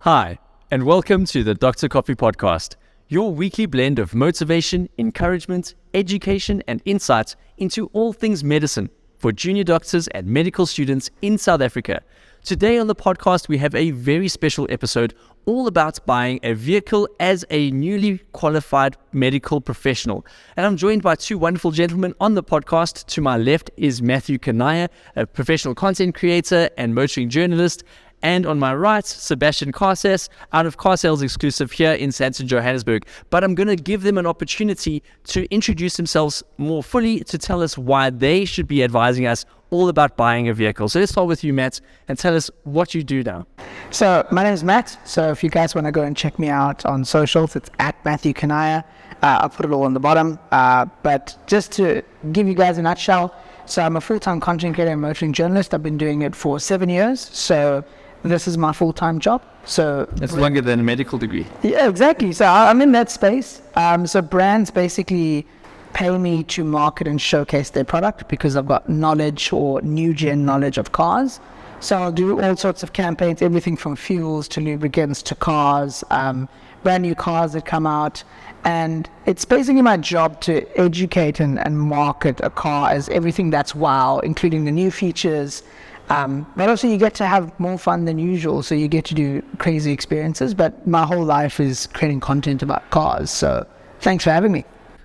Hi, and welcome to the Dr. Coffee Podcast, your weekly blend of motivation, encouragement, education, and insights into all things medicine for junior doctors and medical students in South Africa. Today on the podcast, we have a very special episode all about buying a vehicle as a newly qualified medical professional. And I'm joined by two wonderful gentlemen on the podcast. To my left is Matthew Kanaya, a professional content creator and motoring journalist. And on my right, Sebastian Carses, out of Car Sales Exclusive here in Sandton, Johannesburg. But I'm going to give them an opportunity to introduce themselves more fully, to tell us why they should be advising us all about buying a vehicle. So let's start with you, Matt, and tell us what you do now. So my name is Matt. So if you guys want to go and check me out on socials, it's at Matthew Kanaya. I'll put it all on the bottom. But just to give you guys a nutshell, so I'm a full-time content creator and motoring journalist. I've been doing it for 7 years. So this is my full-time job. So that's longer than a medical degree. Yeah, exactly. So I'm in that space. So brands basically pay me to market and showcase their product because I've got knowledge or new gen knowledge of cars. So I'll do all sorts of campaigns, everything from fuels to lubricants to cars, brand new cars that come out. And it's basically my job to educate and market a car as everything that's wow, including the new features. But also you get to have more fun than usual, so you get to do crazy experiences. But my whole life is creating content about cars, so thanks for having me.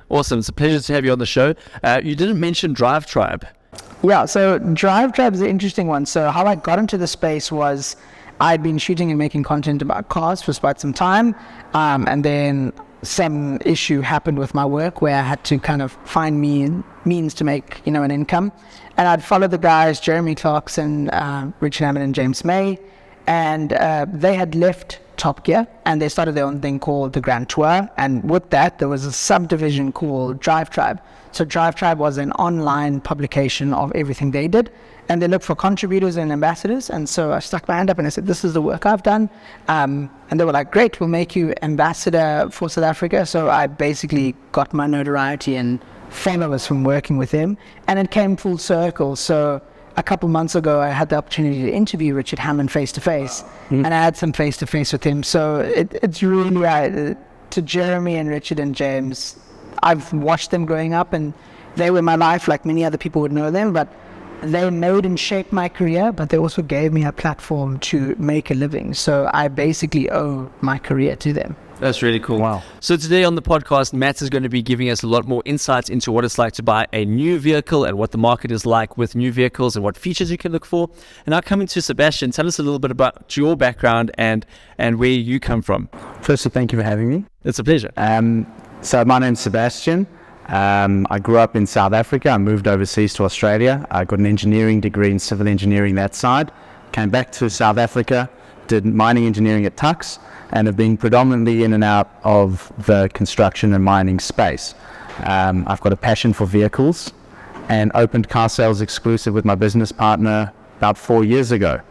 Awesome, it's a pleasure to have you on the show. You didn't mention Drive Tribe. Yeah, so Drive Tribe is an interesting one. So how I got into the space was I'd been shooting and making content about cars for quite some time, and then some issue happened with my work where I had to kind of find means to make, an income. And I'd followed the guys, Jeremy Clarkson, Richard Hammond and James May, and they had left Top Gear and they started their own thing called the Grand Tour. And with that, there was a subdivision called Drive Tribe. So Drive Tribe was an online publication of everything they did. And they looked for contributors and ambassadors. And so I stuck my hand up and I said, this is the work I've done. And they were like, great, we'll make you ambassador for South Africa. So I basically got my notoriety and followers from working with them. And it came full circle. So a couple months ago, I had the opportunity to interview Richard Hammond face-to-face. And I had some face-to-face with him. So it's really, to Jeremy and Richard and James, I've watched them growing up and they were my life like many other people would know them. But they made and shaped my career, but they also gave me a platform to make a living. So I basically owe my career to them. That's really cool. Wow. So today on the podcast, Matt is going to be giving us a lot more insights into what it's like to buy a new vehicle and what the market is like with new vehicles and what features you can look for. And now coming to Sebastian, tell us a little bit about your background and where you come from. Firstly, thank you for having me. It's a pleasure. So my name's Sebastian. I grew up in South Africa. I moved overseas to Australia. I got an engineering degree in civil engineering that side. Came back to South Africa, did mining engineering at Tux, and have been predominantly in and out of the construction and mining space. I've got a passion for vehicles and opened Car Sales Exclusive with my business partner about 4 years ago.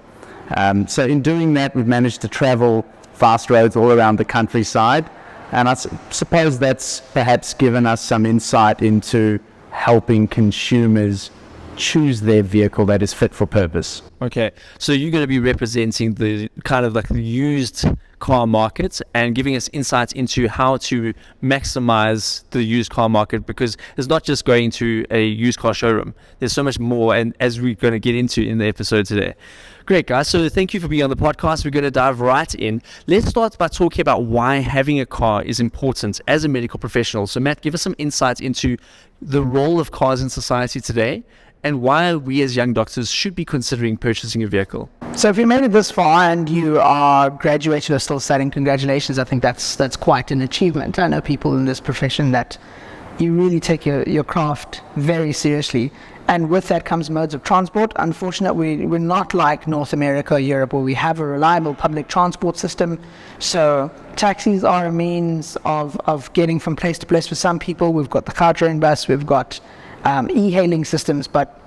So in doing that, we've managed to travel fast roads all around the countryside. And I suppose that's perhaps given us some insight into helping consumers choose their vehicle that is fit for purpose. Okay, so you're going to be representing the kind of like the used car market and giving us insights into how to maximize the used car market, because it's not just going to a used car showroom. There's so much more, and as we're going to get into in the episode today. Great, guys. So thank you for being on the podcast. We're going to dive right in. Let's start by talking about why having a car is important as a medical professional. So Matt, give us some insights into the role of cars in society today and why we as young doctors should be considering purchasing a vehicle. So if you made it this far and you are graduated or still studying, congratulations. I think that's quite an achievement. I know people in this profession that you really take your craft very seriously. And with that comes modes of transport. Unfortunately, we're not like North America or Europe where we have a reliable public transport system. So taxis are a means of getting from place to place for some people. We've got the car-sharing bus, we've got e-hailing systems, but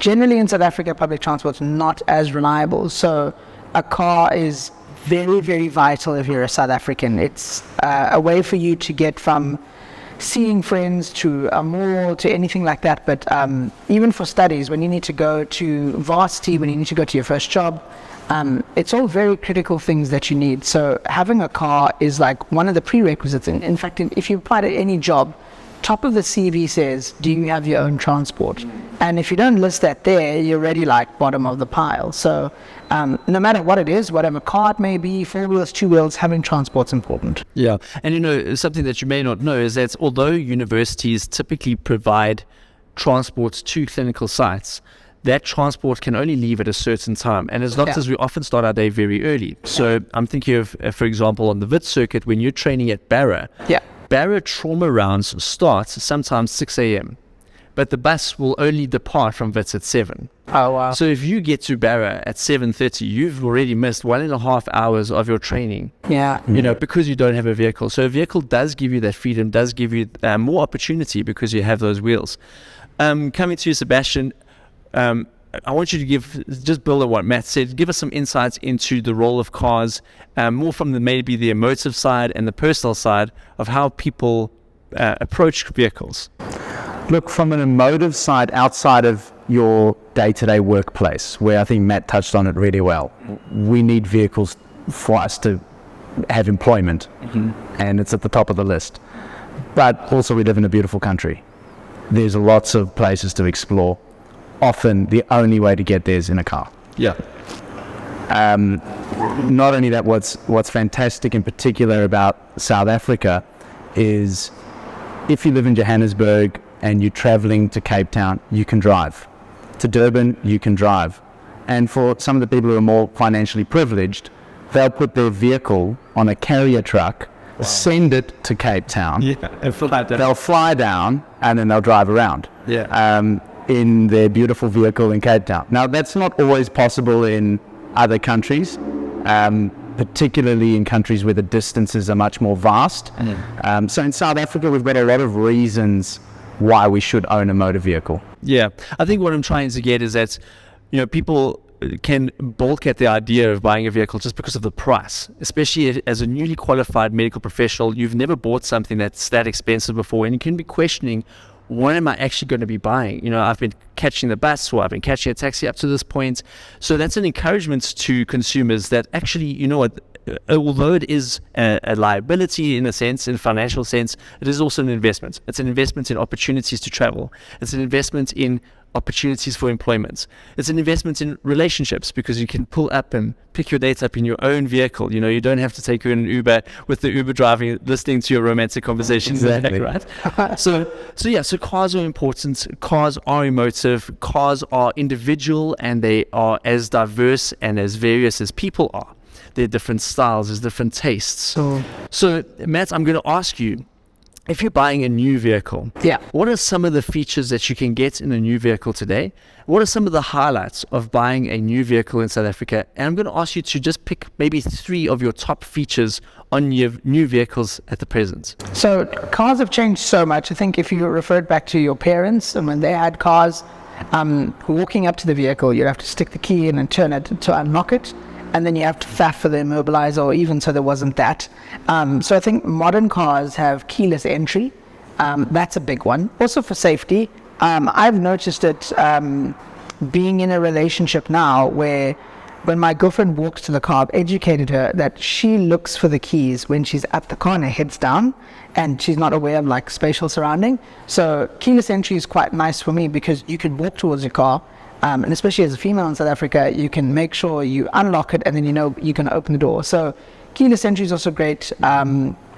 generally in South Africa, public transport's not as reliable. So a car is very, very vital if you're a South African. It's a way for you to get from seeing friends to a mall to anything like that. But even for studies, when you need to go to varsity, when you need to go to your first job, it's all very critical things that you need. So having a car is like one of the prerequisites. In fact, if you apply to any job, top of the CV says, do you have your own transport? And if you don't list that there, you're already like bottom of the pile. So no matter what it is, whatever car it may be, 4 wheels, 2 wheels, having transport's important. Yeah. And something that you may not know is that although universities typically provide transports to clinical sites, that transport can only leave at a certain time. And as doctors, we often start our day very early. So I'm thinking of, for example, on the VIT circuit, when you're training at Barra, Barra trauma rounds start sometimes 6 a.m. But the bus will only depart from VITS at 7. Oh, wow. So if you get to Barra at 7:30, you've already missed 1.5 hours of your training. Yeah. Because you don't have a vehicle. So a vehicle does give you that freedom, does give you more opportunity because you have those wheels. Coming to you, Sebastian, I want you to just build on what Matt said, give us some insights into the role of cars, more from maybe the emotive side and the personal side of how people approach vehicles. Look, from an emotive side, outside of your day-to-day workplace, where I think Matt touched on it really well, we need vehicles for us to have employment, and it's at the top of the list. But also we live in a beautiful country. There's lots of places to explore. Often the only way to get there is in a car. Yeah. Not only that, what's fantastic in particular about South Africa is if you live in Johannesburg and you're traveling to Cape Town, you can drive. To Durban, you can drive. And for some of the people who are more financially privileged, they'll put their vehicle on a carrier truck, send it to Cape Town. And fly down. They'll fly down and then they'll drive around. In their beautiful vehicle in Cape Town. Now, that's not always possible in other countries, particularly in countries where the distances are much more vast. So in South Africa, we've got a lot of reasons why we should own a motor vehicle. Yeah, I think what I'm trying to get is that, people can balk at the idea of buying a vehicle just because of the price, especially as a newly qualified medical professional. You've never bought something that's that expensive before, and you can be questioning, what am I actually going to be buying? I've been catching the bus or I've been catching a taxi up to this point. So that's an encouragement to consumers that actually, although it is a liability in a sense, in a financial sense, it is also an investment. It's an investment in opportunities to travel. It's an investment in opportunities for employment. It's an investment in relationships because you can pull up and pick your dates up in your own vehicle. You don't have to take her in an Uber with the Uber driving, listening to your romantic conversations. Exactly. Right? So cars are important. Cars are emotive. Cars are individual, and they are as diverse and as various as people are. There are different styles, there's different tastes. So Matt, I'm going to ask you, if you're buying a new vehicle, what are some of the features that you can get in a new vehicle today? What are some of the highlights of buying a new vehicle in South Africa? And I'm going to ask you to just pick maybe 3 of your top features on your new vehicles at the present. So cars have changed so much. I think if you referred back to your parents and when they had cars, walking up to the vehicle, you'd have to stick the key in and turn it to unlock it. And then you have to faff for the immobilizer, or even so there wasn't that. So I think modern cars have keyless entry. That's a big one. Also for safety. I've noticed it being in a relationship now where when my girlfriend walks to the car, I've educated her that she looks for the keys when she's at the car and her head's down and she's not aware of like spatial surrounding. So keyless entry is quite nice for me because you can walk towards your car. And especially as a female in South Africa, you can make sure you unlock it and then you can open the door. So keyless entry is also great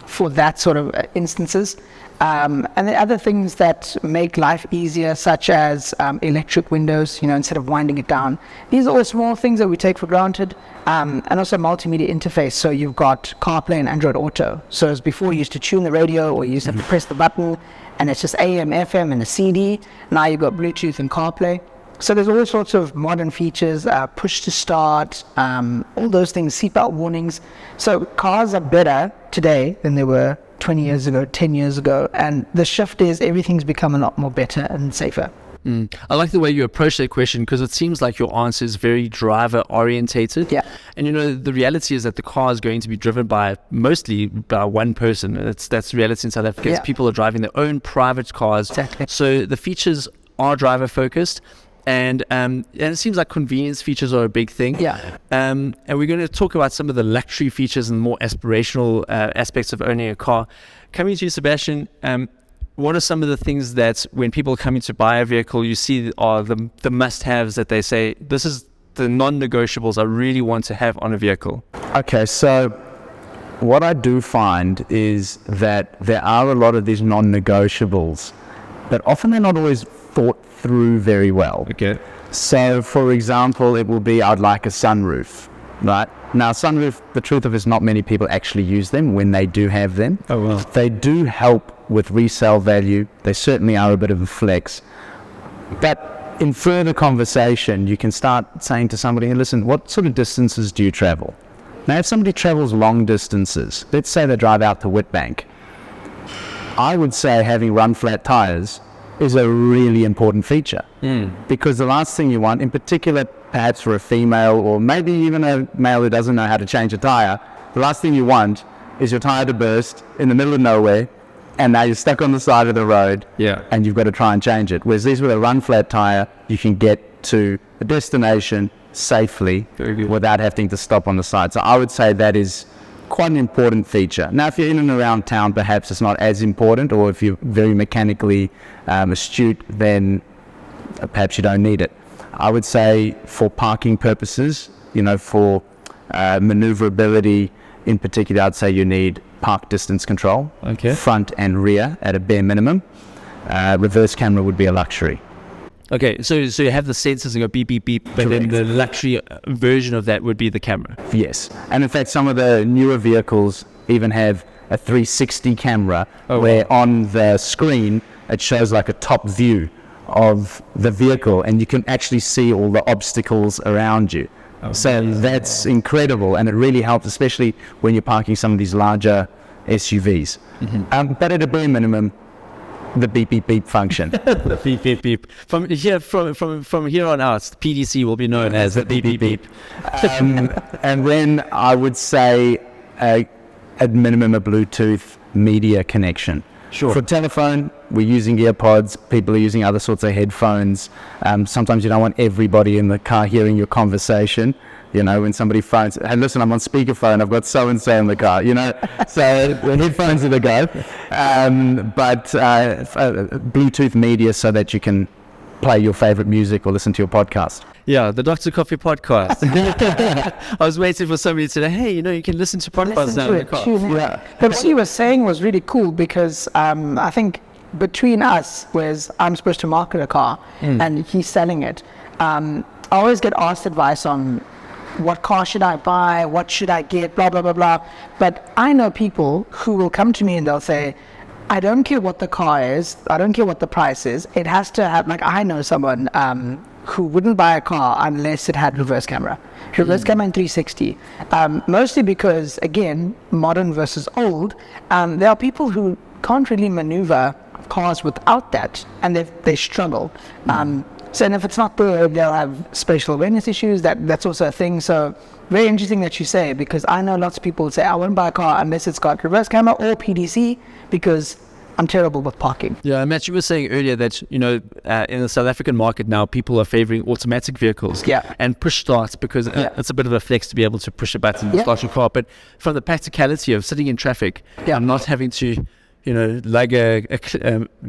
for that sort of instances. And the other things that make life easier, such as electric windows, instead of winding it down. These are all small things that we take for granted. And also multimedia interface. So you've got CarPlay and Android Auto. So as before, you used to tune the radio or you used to have to press the button and it's just AM, FM and a CD. Now you've got Bluetooth and CarPlay. So there's all sorts of modern features, push to start, all those things, seatbelt warnings. So cars are better today than they were 20 years ago, 10 years ago. And the shift is everything's become a lot more better and safer. I like the way you approach that question because it seems like your answer is very driver orientated. Yeah. And the reality is that the car is going to be driven mostly by one person. That's the reality in South Africa. Yeah. People are driving their own private cars. Exactly. So the features are driver focused. And it seems like convenience features are a big thing. Yeah. And we're going to talk about some of the luxury features and more aspirational aspects of owning a car. Coming to you, Sebastian, what are some of the things that when people come in to buy a vehicle, you see are the must-haves that they say, this is the non-negotiables I really want to have on a vehicle? Okay, so what I do find is that there are a lot of these non-negotiables, but often they're not always thought through very well. Okay. So, for example, it will be, I'd like a sunroof, right? Now, sunroof, the truth of it is not many people actually use them when they do have them. Oh, well. They do help with resale value. They certainly are a bit of a flex. But in further conversation, you can start saying to somebody, hey, listen, what sort of distances do you travel? Now, if somebody travels long distances, let's say they drive out to Witbank, I would say having run flat tires is a really important feature, because the last thing you want, in particular perhaps for a female or maybe even a male who doesn't know how to change a tire, the last thing you want is your tire to burst in the middle of nowhere and now you're stuck on the side of the road and you've got to try and change it. Whereas these with a run flat tire, you can get to a destination safely without having to stop on the side. So I would say that is quite an important feature. Now, if you're in and around town, perhaps it's not as important, or if you're very mechanically astute, then perhaps you don't need it. I would say for parking purposes, for maneuverability in particular, I'd say you need park distance control, front and rear at a bare minimum. Reverse camera would be a luxury. Okay, so you have the sensors and go beep, beep, beep, but then the luxury version of that would be the camera. Yes, and in fact some of the newer vehicles even have a 360 camera where on the screen it shows like a top view of the vehicle and you can actually see all the obstacles around you. So that's incredible, and it really helps, especially when you're parking some of these larger SUVs. But at a bare minimum, the beep beep beep function. The beep beep beep. From here on out, PDC will be known as the beep beep beep. And then I would say at minimum a Bluetooth media connection. Sure. For telephone, we're using earpods. People are using other sorts of headphones. Sometimes you don't want everybody in the car hearing your conversation. When somebody phones, hey, listen, I'm on speakerphone, I've got so-and-so in the car, so the headphones are the go. But Bluetooth media so that you can play your favorite music or listen to your podcast. Yeah, the Dr. Coffee podcast. I was waiting for somebody to say, hey, you can listen to podcasts now in the car. Yeah. But what you were saying was really cool because I think between us, whereas I'm supposed to market a car and he's selling it, I always get asked advice on what car should I buy, what should I get, blah, blah, blah, blah. But I know people who will come to me and they'll say, I don't care what the car is, I don't care what the price is, it has to have, I know someone who wouldn't buy a car unless it had reverse camera and 360. Mostly because, again, modern versus old, there are people who can't really maneuver cars without that, and they struggle. So, and if it's not there, they'll have spatial awareness issues. That's also a thing. So, very interesting that you say, because I know lots of people say, I won't buy a car unless it's got reverse camera or PDC, because I'm terrible with parking. Yeah, Matt, you were saying earlier that, in the South African market now, people are favoring automatic vehicles and push starts because it's a bit of a flex to be able to push a button and start your car. But from the practicality of sitting in traffic and not having to, lug a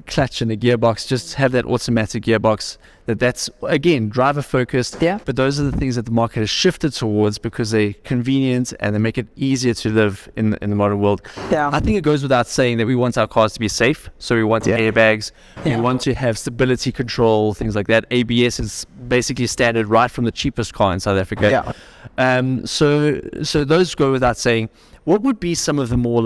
clutch and a gearbox, just have that automatic gearbox, that's, again, driver focused. Yeah. But those are the things that the market has shifted towards because they're convenient and they make it easier to live in the modern world. Yeah. I think it goes without saying that we want our cars to be safe. So we want airbags, we want to have stability control, things like that. ABS is basically standard right from the cheapest car in South Africa. Yeah. So those go without saying. What would be some of the more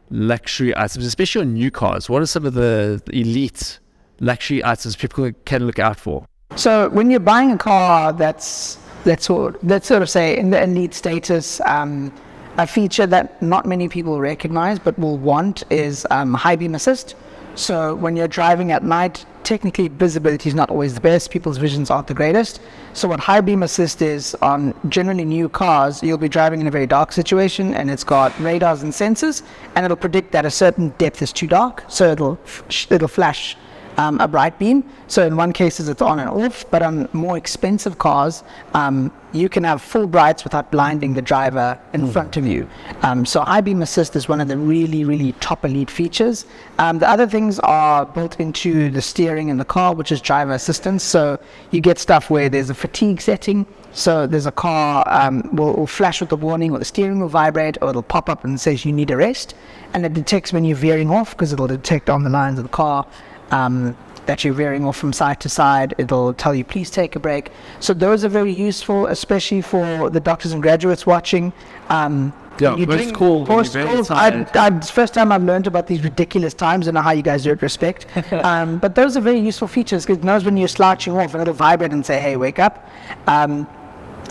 luxury items, especially on new cars? What are some of the elite luxury items people can look out for? So when you're buying a car that's sort of say in the elite status, a feature that not many people recognize but will want is high beam assist. So when you're driving at night, technically visibility is not always the best. People's visions aren't the greatest. So what high beam assist is on generally new cars, you'll be driving in a very dark situation and it's got radars and sensors, and it'll predict that a certain depth is too dark. So it'll flash a bright beam. So in one case it's on and off, but on more expensive cars, you can have full brights without blinding the driver in front of you. So high beam assist is one of the really, really top elite features. The other things are built into the steering in the car, which is driver assistance. So you get stuff where there's a fatigue setting. So there's a car will flash with a warning, or the steering will vibrate, or it'll pop up and says you need a rest, and it detects when you're veering off, because it'll detect on the lines of the car that you're veering off from side to side. It'll tell you please take a break. So those are very useful, especially for the doctors and graduates watching. Post call. First time I've learned about these ridiculous times. I don't know how you guys do it, respect. But those are very useful features, because it knows when you're slouching off and it'll vibrate and say, hey, wake up. And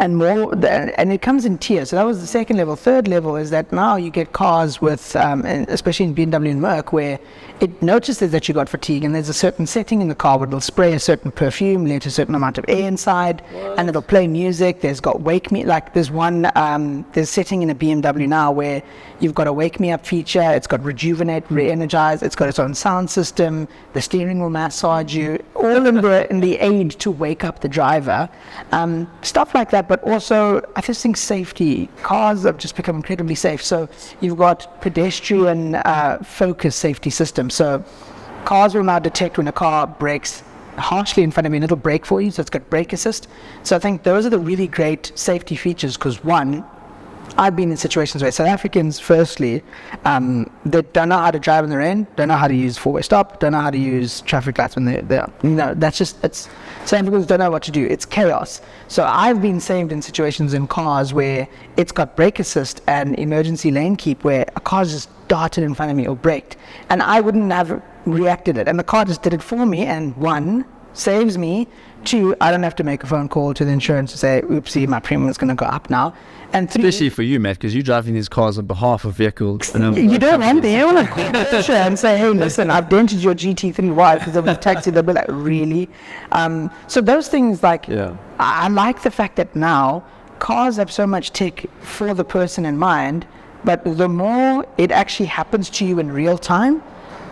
it comes in tiers. So that was the second level. Third level is that now you get cars with, especially in BMW and Merc, where it notices that you got fatigue, and there's a certain setting in the car where it'll spray a certain perfume, let a certain amount of air inside, and it'll play music. There's got wake me, like there's setting in a BMW now where you've got a wake me up feature. It's got rejuvenate, re-energize. It's got its own sound system. The steering will massage you, all in the aid to wake up the driver. Stuff like that. But also, I just think safety. Cars have just become incredibly safe. So you've got pedestrian focus safety systems. So cars will now detect when a car brakes harshly in front of you, and it'll brake for you. So it's got brake assist. So I think those are the really great safety features, because one, I've been in situations where South Africans, firstly, they don't know how to drive in the rain, don't know how to use four-way stop, don't know how to use traffic lights when they're that's just, South Africans don't know what to do. It's chaos. So I've been saved in situations in cars where it's got brake assist and emergency lane keep, where a car just darted in front of me or braked, and I wouldn't have reacted it, and the car just did it for me. And one, saves me. Two, I don't have to make a phone call to the insurance to say, oopsie, my premium is going to go up now. And three, especially for you, Matt, because you're driving these cars on behalf of vehicles. You don't want to. You want to call the insurance and say, hey, listen, I've dented your GT3. Why? Because of the taxi. They'll be like, really? So those things, I like the fact that now cars have so much tech for the person in mind, but the more it actually happens to you in real time,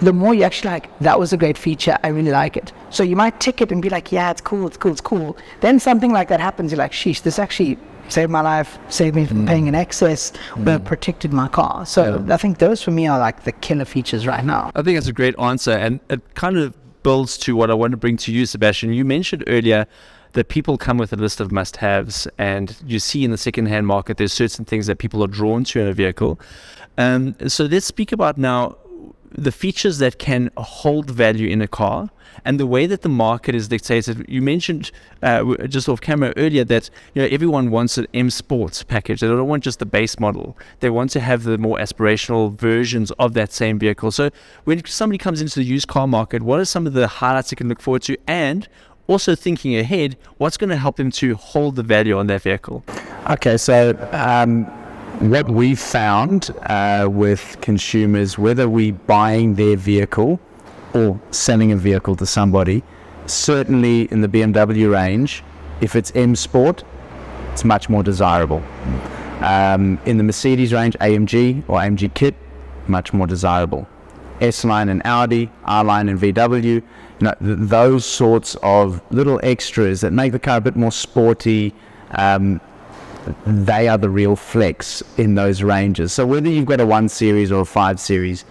the more you actually like, that was a great feature, I really like it. So you might tick it and be like, yeah, it's cool. Then something like that happens, you're like, sheesh, this actually saved my life, saved me from paying an excess, but protected my car. So I think those for me are like the killer features right now. I think that's a great answer, and it kind of builds to what I want to bring to you, Sebastian. You mentioned earlier that people come with a list of must-haves, and you see in the second-hand market there's certain things that people are drawn to in a vehicle. So let's speak about now the features that can hold value in a car, and the way that the market is dictated. You mentioned just off camera earlier that everyone wants an M Sports package. They don't want just the base model. They want to have the more aspirational versions of that same vehicle. So when somebody comes into the used car market, what are some of the highlights they can look forward to? And also thinking ahead, what's going to help them to hold the value on their vehicle? Okay, so what we've found with consumers, whether we buying their vehicle or selling a vehicle to somebody, certainly in the BMW range, if it's M Sport, it's much more desirable. In the Mercedes range, AMG or AMG Kit, much more desirable. S-Line and Audi, R-Line and VW, those sorts of little extras that make the car a bit more sporty, they are the real flex in those ranges. So whether you've got a 1 Series or a 5 Series,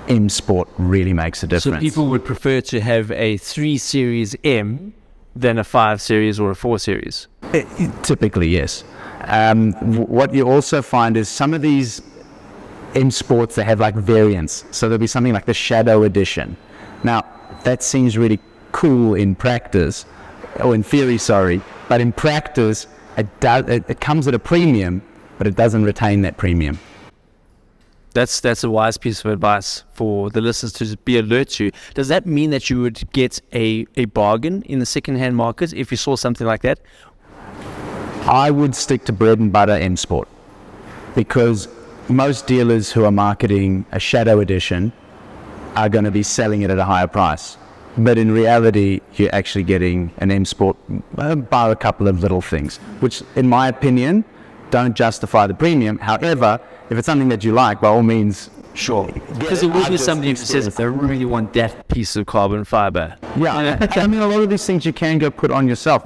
M Sport really makes a difference. So people would prefer to have a 3 Series M than a 5 Series or a 4 Series? Typically, yes. What you also find is some of these M Sports, they have like variants. So there'll be something like the Shadow Edition. Now, that seems really cool in practice, or in theory, sorry, but in practice, it comes at a premium, but it doesn't retain that premium. That's a wise piece of advice for the listeners to be alert to. Does that mean that you would get a bargain in the second-hand market if you saw something like that? I would stick to bread and butter M Sport, because most dealers who are marketing a Shadow Edition are going to be selling it at a higher price. But in reality, you're actually getting an M Sport by a couple of little things, which, in my opinion, don't justify the premium. However, if it's something that you like, by all means, sure. Because it will be somebody who says they really want that piece of carbon fiber. Yeah, I mean, a lot of these things you can go put on yourself.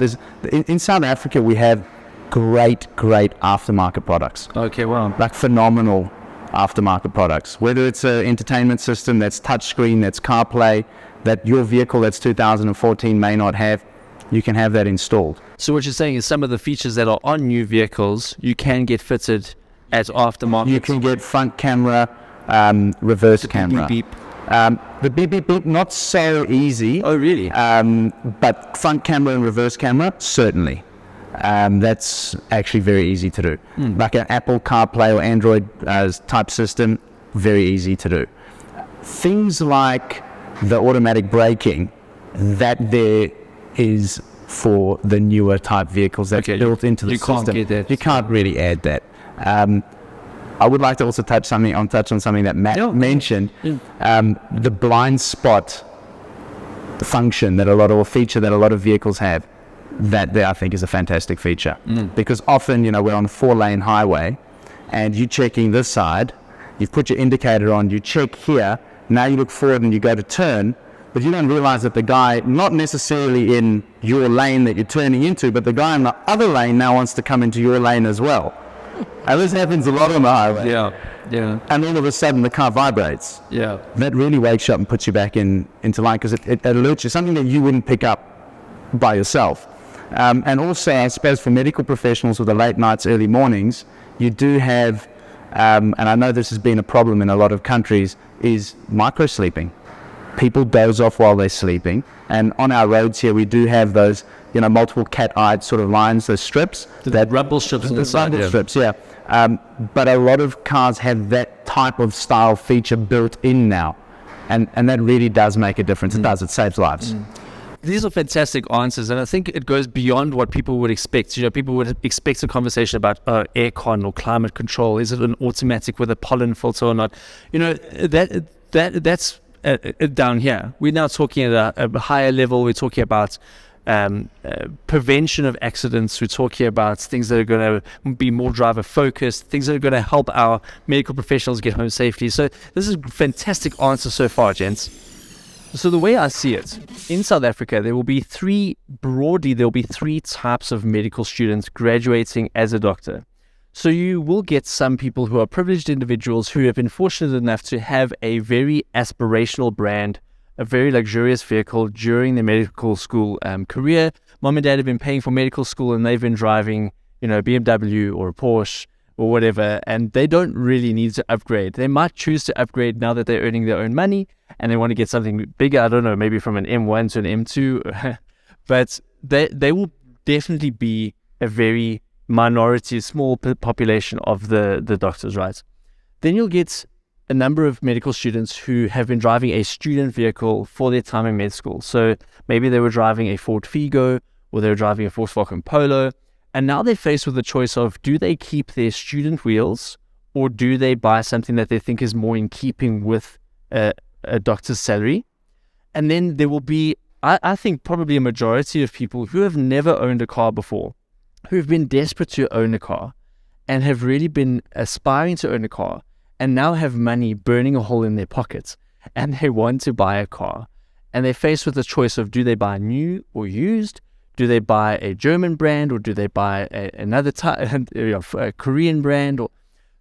In South Africa, we have great aftermarket products. Okay, well, Like phenomenal aftermarket products. Whether it's an entertainment system that's touchscreen, that's CarPlay, that your vehicle that's 2014 may not have, you can have that installed. so what you're saying is some of the features that are on new vehicles, you can get fitted as aftermarket. You can get front camera, reverse camera. Beep. The beep beep beep, not so easy. Oh, really? But front camera and reverse camera, certainly. That's actually very easy to do. Like an Apple CarPlay or Android type system, very easy to do. Things like the automatic braking, that there is for the newer type vehicles that's built into the system. You can't get that. You can't really add that. I would like to also touch on something that Matt mentioned. The blind spot function feature that a lot of vehicles have, that there I think is a fantastic feature. Because often, we're on a 4-lane highway and you're checking this side, you've put your indicator on, you check here, now you look forward and you go to turn, but you don't realize that the guy, not necessarily in your lane that you're turning into, but the guy in the other lane now wants to come into your lane as well. And this happens a lot on the highway. Yeah. And all of a sudden the car vibrates. Yeah. That really wakes you up and puts you back into line, because it alerts you, something that you wouldn't pick up by yourself. And also, I suppose, for medical professionals with the late nights, early mornings, you do have, and I know this has been a problem in a lot of countries, is micro-sleeping. People doze off while they're sleeping. And on our roads here, we do have those, multiple cat-eyed sort of lines, those strips. The rumble strips. The rumble strips, yeah. But a lot of cars have that type of style feature built in now. And that really does make a difference. It does. It saves lives. These are fantastic answers, and I think it goes beyond what people would expect. People would expect a conversation about aircon or climate control. Is it an automatic with a pollen filter or not? That's down here. We're now talking at a higher level. We're talking about prevention of accidents. We're talking about things that are going to be more driver focused, things that are going to help our medical professionals get home safely. So this is a fantastic answer so far, gents. So the way I see it, in South Africa, there will be three types of medical students graduating as a doctor. So you will get some people who are privileged individuals who have been fortunate enough to have a very aspirational brand, a very luxurious vehicle during their medical school career. Mom and dad have been paying for medical school and they've been driving, BMW or a Porsche or whatever, and they don't really need to upgrade. They might choose to upgrade now that they're earning their own money and they want to get something bigger. I don't know, maybe from an M1 to an M2, but they will definitely be a very minority, small population of the doctors, right? Then you'll get a number of medical students who have been driving a student vehicle for their time in med school. So maybe they were driving a Ford Figo or they were driving a Volkswagen Polo, and now they're faced with the choice of, do they keep their student wheels or do they buy something that they think is more in keeping with a doctor's salary? And then there will be, I think, probably a majority of people who have never owned a car before, who've been desperate to own a car and have really been aspiring to own a car and now have money burning a hole in their pockets and they want to buy a car. And they're faced with the choice of, do they buy new or used? Do they buy a German brand or do they buy another a Korean brand?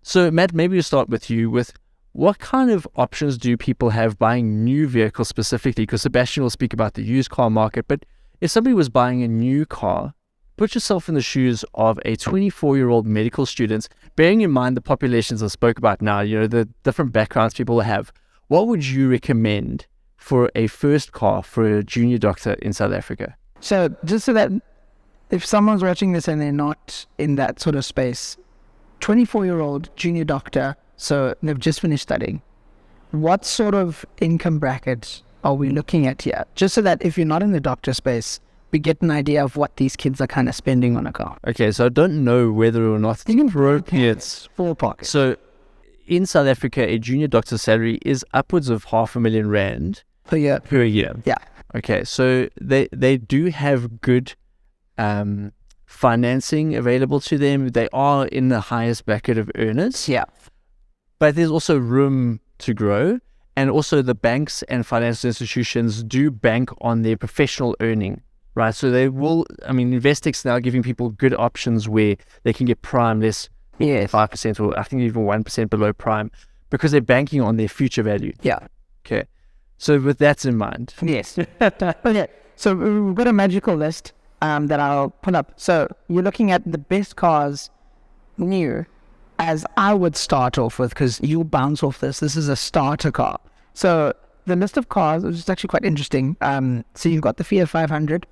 So Matt, maybe we'll start with you with what kind of options do people have buying new vehicles specifically? Because Sebastian will speak about the used car market, but if somebody was buying a new car, put yourself in the shoes of a 24-year-old medical student, bearing in mind the populations I spoke about now, the different backgrounds people have. What would you recommend for a first car for a junior doctor in South Africa? So just so that if someone's watching this and they're not in that sort of space, 24-year-old junior doctor, so they've just finished studying, what sort of income bracket are we looking at here? Just so that if you're not in the doctor space, we get an idea of what these kids are kind of spending on a car. Okay, so I don't know whether or not it's 4 pockets. So in South Africa, a junior doctor's salary is upwards of R500,000 per year. per year. Yeah. Okay, so they do have good financing available to them. They are in the highest bracket of earners. Yeah. But there's also room to grow. And also the banks and financial institutions do bank on their professional earning, right? So they will, Investix now giving people good options where they can get prime less, 5% or I think even 1% below prime, because they're banking on their future value. Yeah. Okay. So with that in mind. Yes. Okay. So we've got a magical list that I'll put up. So you're looking at the best cars new, as I would start off with, because you'll bounce off this. This is a starter car. So the list of cars, which is actually quite interesting. So you've got the Fiat 500.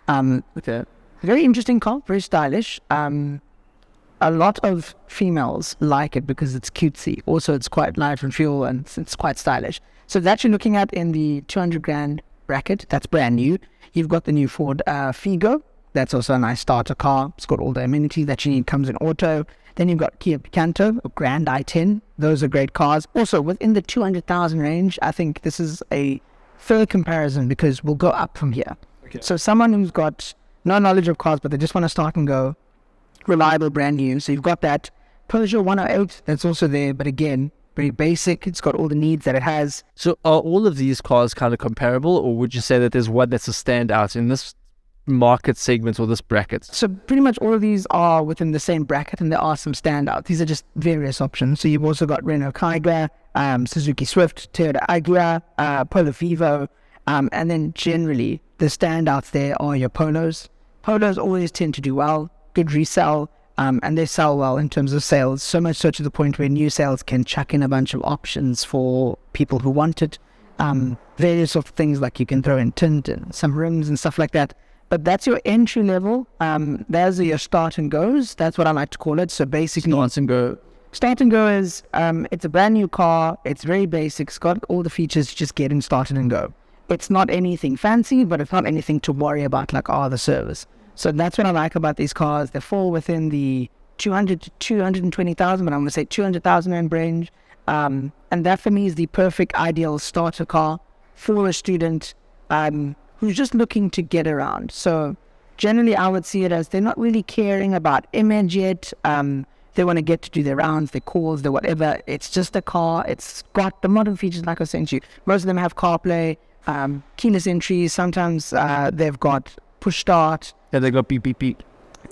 Okay. Very interesting car, very stylish. A lot of females like it because it's cutesy. Also, it's quite light on fuel and it's quite stylish. So that you're looking at in the 200 grand bracket. That's brand new. You've got the new Ford Figo. That's also a nice starter car. It's got all the amenities that you need. Comes in auto. Then you've got Kia Picanto, a Grand i10. Those are great cars. Also, within the 200,000 range, I think this is a fair comparison because we'll go up from here. Okay. So someone who's got no knowledge of cars, but they just want to start and go, reliable, brand new. So you've got that Peugeot 108 that's also there, but again, very basic. It's got all the needs that it has. So are all of these cars kind of comparable, or would you say that there's one that's a standout in this market segment or this bracket? So pretty much all of these are within the same bracket, and there are some standouts. These are just various options. So you've also got Renault Kaiga, Suzuki Swift, Toyota Agya, Polo Vivo, and then generally the standouts there are your Polos. Polos always tend to do well, good resell, and they sell well in terms of sales, so much so to the point where new sales can chuck in a bunch of options for people who want it. Various of things like you can throw in tint and some rims and stuff like that. But that's your entry level. Those are your start and goes. That's what I like to call it. So basically, Start and go is, it's a brand new car. It's very basic. It's got all the features to just get in, started and go. It's not anything fancy, but it's not anything to worry about like, the service. So that's what I like about these cars. They fall within the 200 to 220,000, but I'm going to say 200,000 rand range. And that for me is the perfect ideal starter car for a student who's just looking to get around. So generally I would see it as they're not really caring about image yet. They want to get to do their rounds, their calls, their whatever. It's just a car. It's got the modern features like I was saying to you. Most of them have CarPlay, keyless entry. Sometimes they've got push start. Yeah, they got beep, beep, beep.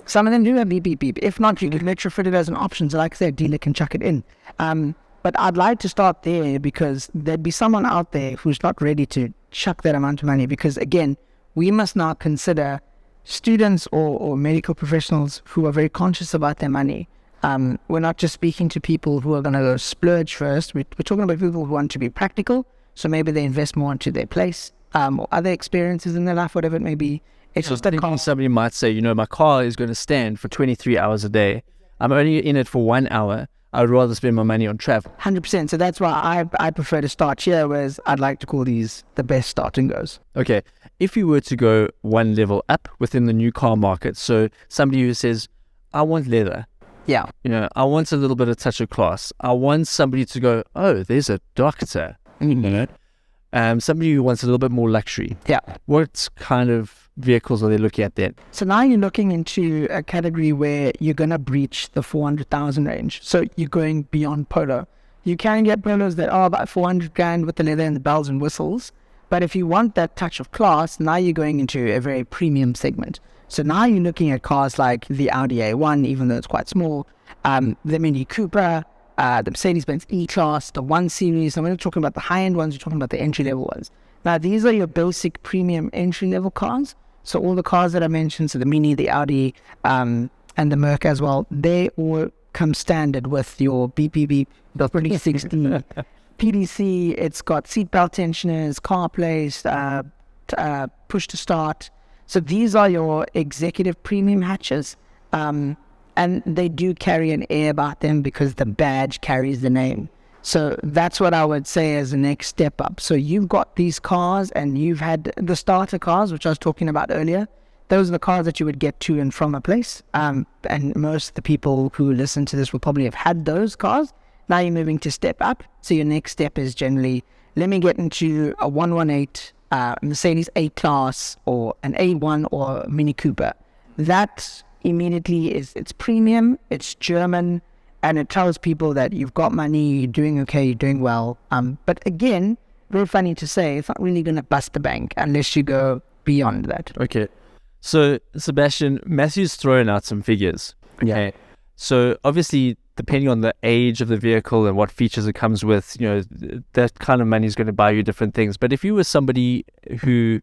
Some of them do have beep, beep, beep. If not, you can retrofit it as an option. So like I said, dealer can chuck it in. But I'd like to start there because there'd be someone out there who's not ready to chuck that amount of money. Because again, we must now consider students or medical professionals who are very conscious about their money. We're not just speaking to people who are going to go splurge first. We're talking about people who want to be practical. So maybe they invest more into their place or other experiences in their life, whatever it may be. It's So just a car. somebody might say, my car is going to stand for 23 hours a day. I'm only in it for 1 hour. I would rather spend my money on travel. 100%. So that's why I prefer to start here, whereas I'd like to call these the best start and goes. Okay, if you were to go one level up within the new car market, so somebody who says, I want leather, Yeah. I want a little bit of touch of class. I want somebody to go, oh, there's a doctor. Somebody who wants a little bit more luxury. Yeah. What kind of vehicles are they looking at then? So now you're looking into a category where you're going to breach the 400,000 range. So you're going beyond Polo. You can get Polos that are about 400 grand with the leather and the bells and whistles. But if you want that touch of class, now you're going into a very premium segment. So now you're looking at cars like the Audi A1, even though it's quite small, the Mini Cooper, the Mercedes-Benz E-Class, the 1 Series. And we're not talking about the high-end ones, we're talking about the entry-level ones. Now, these are your basic premium entry-level cars. So all the cars that I mentioned, so the Mini, the Audi, and the Merc as well, they all come standard with your beep, beep, beep, the 360 PDC. It's got seatbelt tensioners, CarPlay, push to start. So these are your executive premium hatches. And they do carry an air about them because the badge carries the name. So that's what I would say as the next step up. So you've got these cars and you've had the starter cars, which I was talking about earlier. Those are the cars that you would get to and from a place. And most of the people who listen to this will probably have had those cars. Now you're moving to step up. So your next step is generally, let me get into a 118 Mercedes A-Class or an A1 or a Mini Cooper. That immediately it's premium, it's German, and it tells people that you've got money, you're doing okay, you're doing well. But again, very funny to say, it's not really going to bust the bank unless you go beyond that. Okay. So, Sebastian, Matthew's thrown out some figures. Okay. So, obviously, depending on the age of the vehicle and what features it comes with, that kind of money is going to buy you different things. But if you were somebody who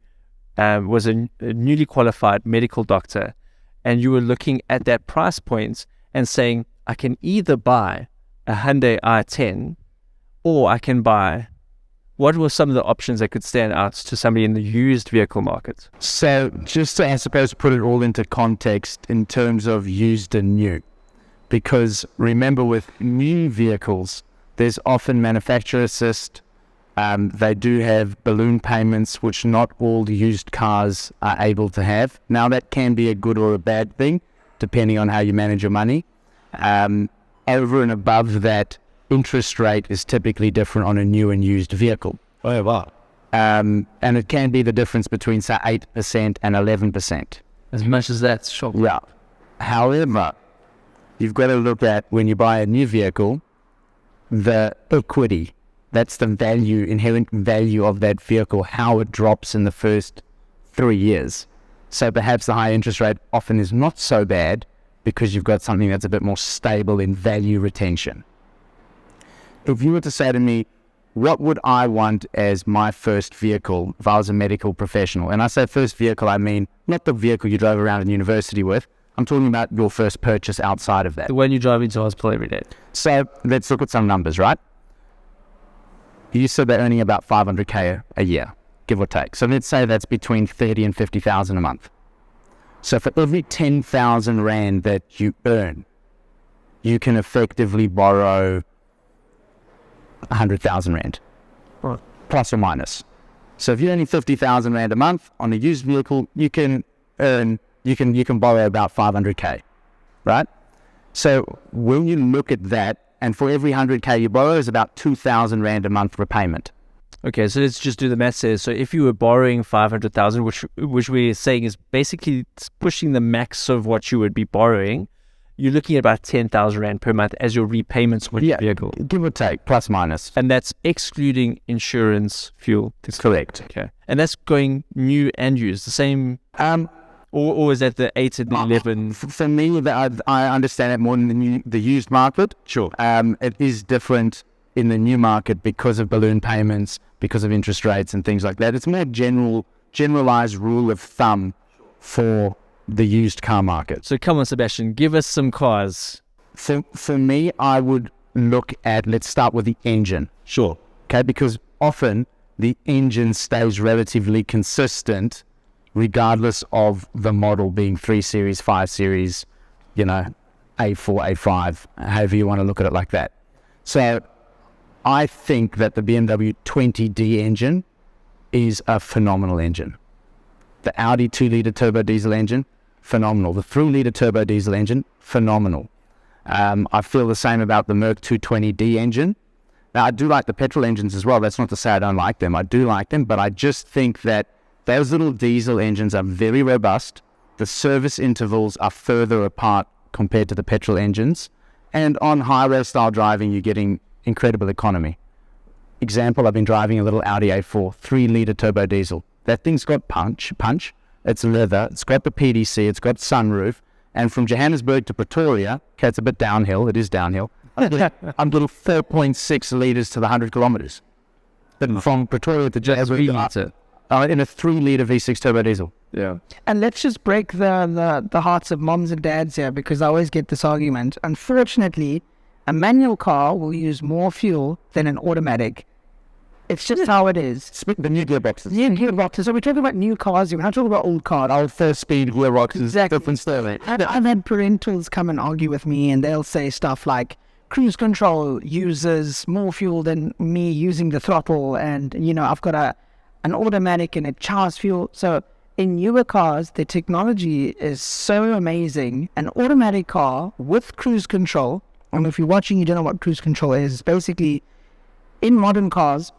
was a newly qualified medical doctor and you were looking at that price point and saying, I can either buy a Hyundai i10 or I can buy, what were some of the options that could stand out to somebody in the used vehicle market? So just to, I suppose, put it all into context in terms of used and new, because remember with new vehicles, there's often manufacturer assist. They do have balloon payments, which not all used cars are able to have. Now that can be a good or a bad thing, depending on how you manage your money. Over and above that, interest rate is typically different on a new and used vehicle. Oh, wow. And it can be the difference between, say, 8% and 11%. As much as that, sure. Yeah. However, you've got to look at, when you buy a new vehicle, the equity. That's the value, inherent value of that vehicle, how it drops in the first 3 years. So perhaps the high interest rate often is not so bad because you've got something that's a bit more stable in value retention. If you were to say to me, what would I want as my first vehicle if I was a medical professional? And I say first vehicle, I mean not the vehicle you drove around in university with. I'm talking about your first purchase outside of that. The one you drive into hospital every day. So let's look at some numbers, right? You said they're earning about 500K a year, give or take. So let's say that's between 30 and 50,000 a month. So for every 10,000 Rand that you earn, you can effectively borrow 100,000 Rand, Right. plus or minus. So if you're earning 50,000 Rand a month on a used vehicle, you can borrow about 500K, right? So when you look at that, and for every 100K you borrow is about 2,000 Rand a month repayment. Okay, so let's just do the math here. So if you were borrowing 500,000, which we're saying is basically pushing the max of what you would be borrowing, you're looking at about 10,000 Rand per month as your repayments on your vehicle. Give or take, plus minus. And that's excluding insurance, fuel. Correct. Okay. And that's going new and used, the same, or is that the 8 and the 11? For me, I understand it more in the used market. Sure. It is different in the new market because of balloon payments, because of interest rates and things like that. It's more generalized rule of thumb for the used car market. So come on, Sebastian, give us some cars. For me, I would look at, let's start with the engine. Sure. Okay, because often the engine stays relatively consistent regardless of the model being 3 Series, 5 Series, A4, A5, however you want to look at it like that. So I think that the BMW 20D engine is a phenomenal engine. The Audi 2-litre turbo diesel engine, phenomenal. The 3-litre turbo diesel engine, phenomenal. I feel the same about the Merc 220D engine. Now, I do like the petrol engines as well. That's not to say I don't like them. I do like them, but I just think that those little diesel engines are very robust. The service intervals are further apart compared to the petrol engines. And on highway style driving, you're getting incredible economy. Example, I've been driving a little Audi A4, 3-litre turbo diesel. That thing's got punch. It's leather. It's got the PDC. It's got sunroof. And from Johannesburg to Pretoria, okay, it's a bit downhill. It is downhill. I'm little 4.6 litres to the 100 kilometres. But from Pretoria to Johannesburg, in a 3-litre V6 turbo diesel. Yeah. And let's just break the hearts of moms and dads here, because I always get this argument. Unfortunately, a manual car will use more fuel than an automatic. It's just how it is. The new gearboxes. Yeah, gearboxes. So we're talking about new cars here. We're not talking about old cars. Old first-speed gearboxes. Exactly. Different story. I've had parentals come and argue with me, and they'll say stuff like, cruise control uses more fuel than me using the throttle, and, I've got an automatic and it charges fuel. So in newer cars, the technology is so amazing. An automatic car with cruise control and if you're watching, you don't know what cruise control is. It's basically, in modern cars,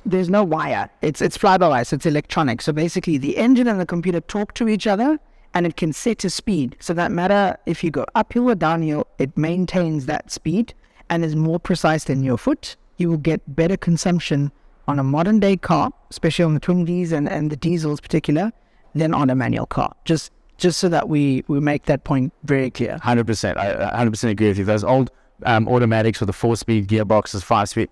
there's no wire. It's fly-by-wire, so it's electronic. So basically, the engine and the computer talk to each other, and it can set a speed. So that matter if you go uphill or downhill, it maintains that speed and is more precise than your foot. You will get better consumption on a modern day car, especially on the twin Ds and the diesels particular, than on a manual car. Just so that we make that point very clear. 100%. I 100% agree with you. Those old automatics with the 4-speed gearboxes, 5-speed,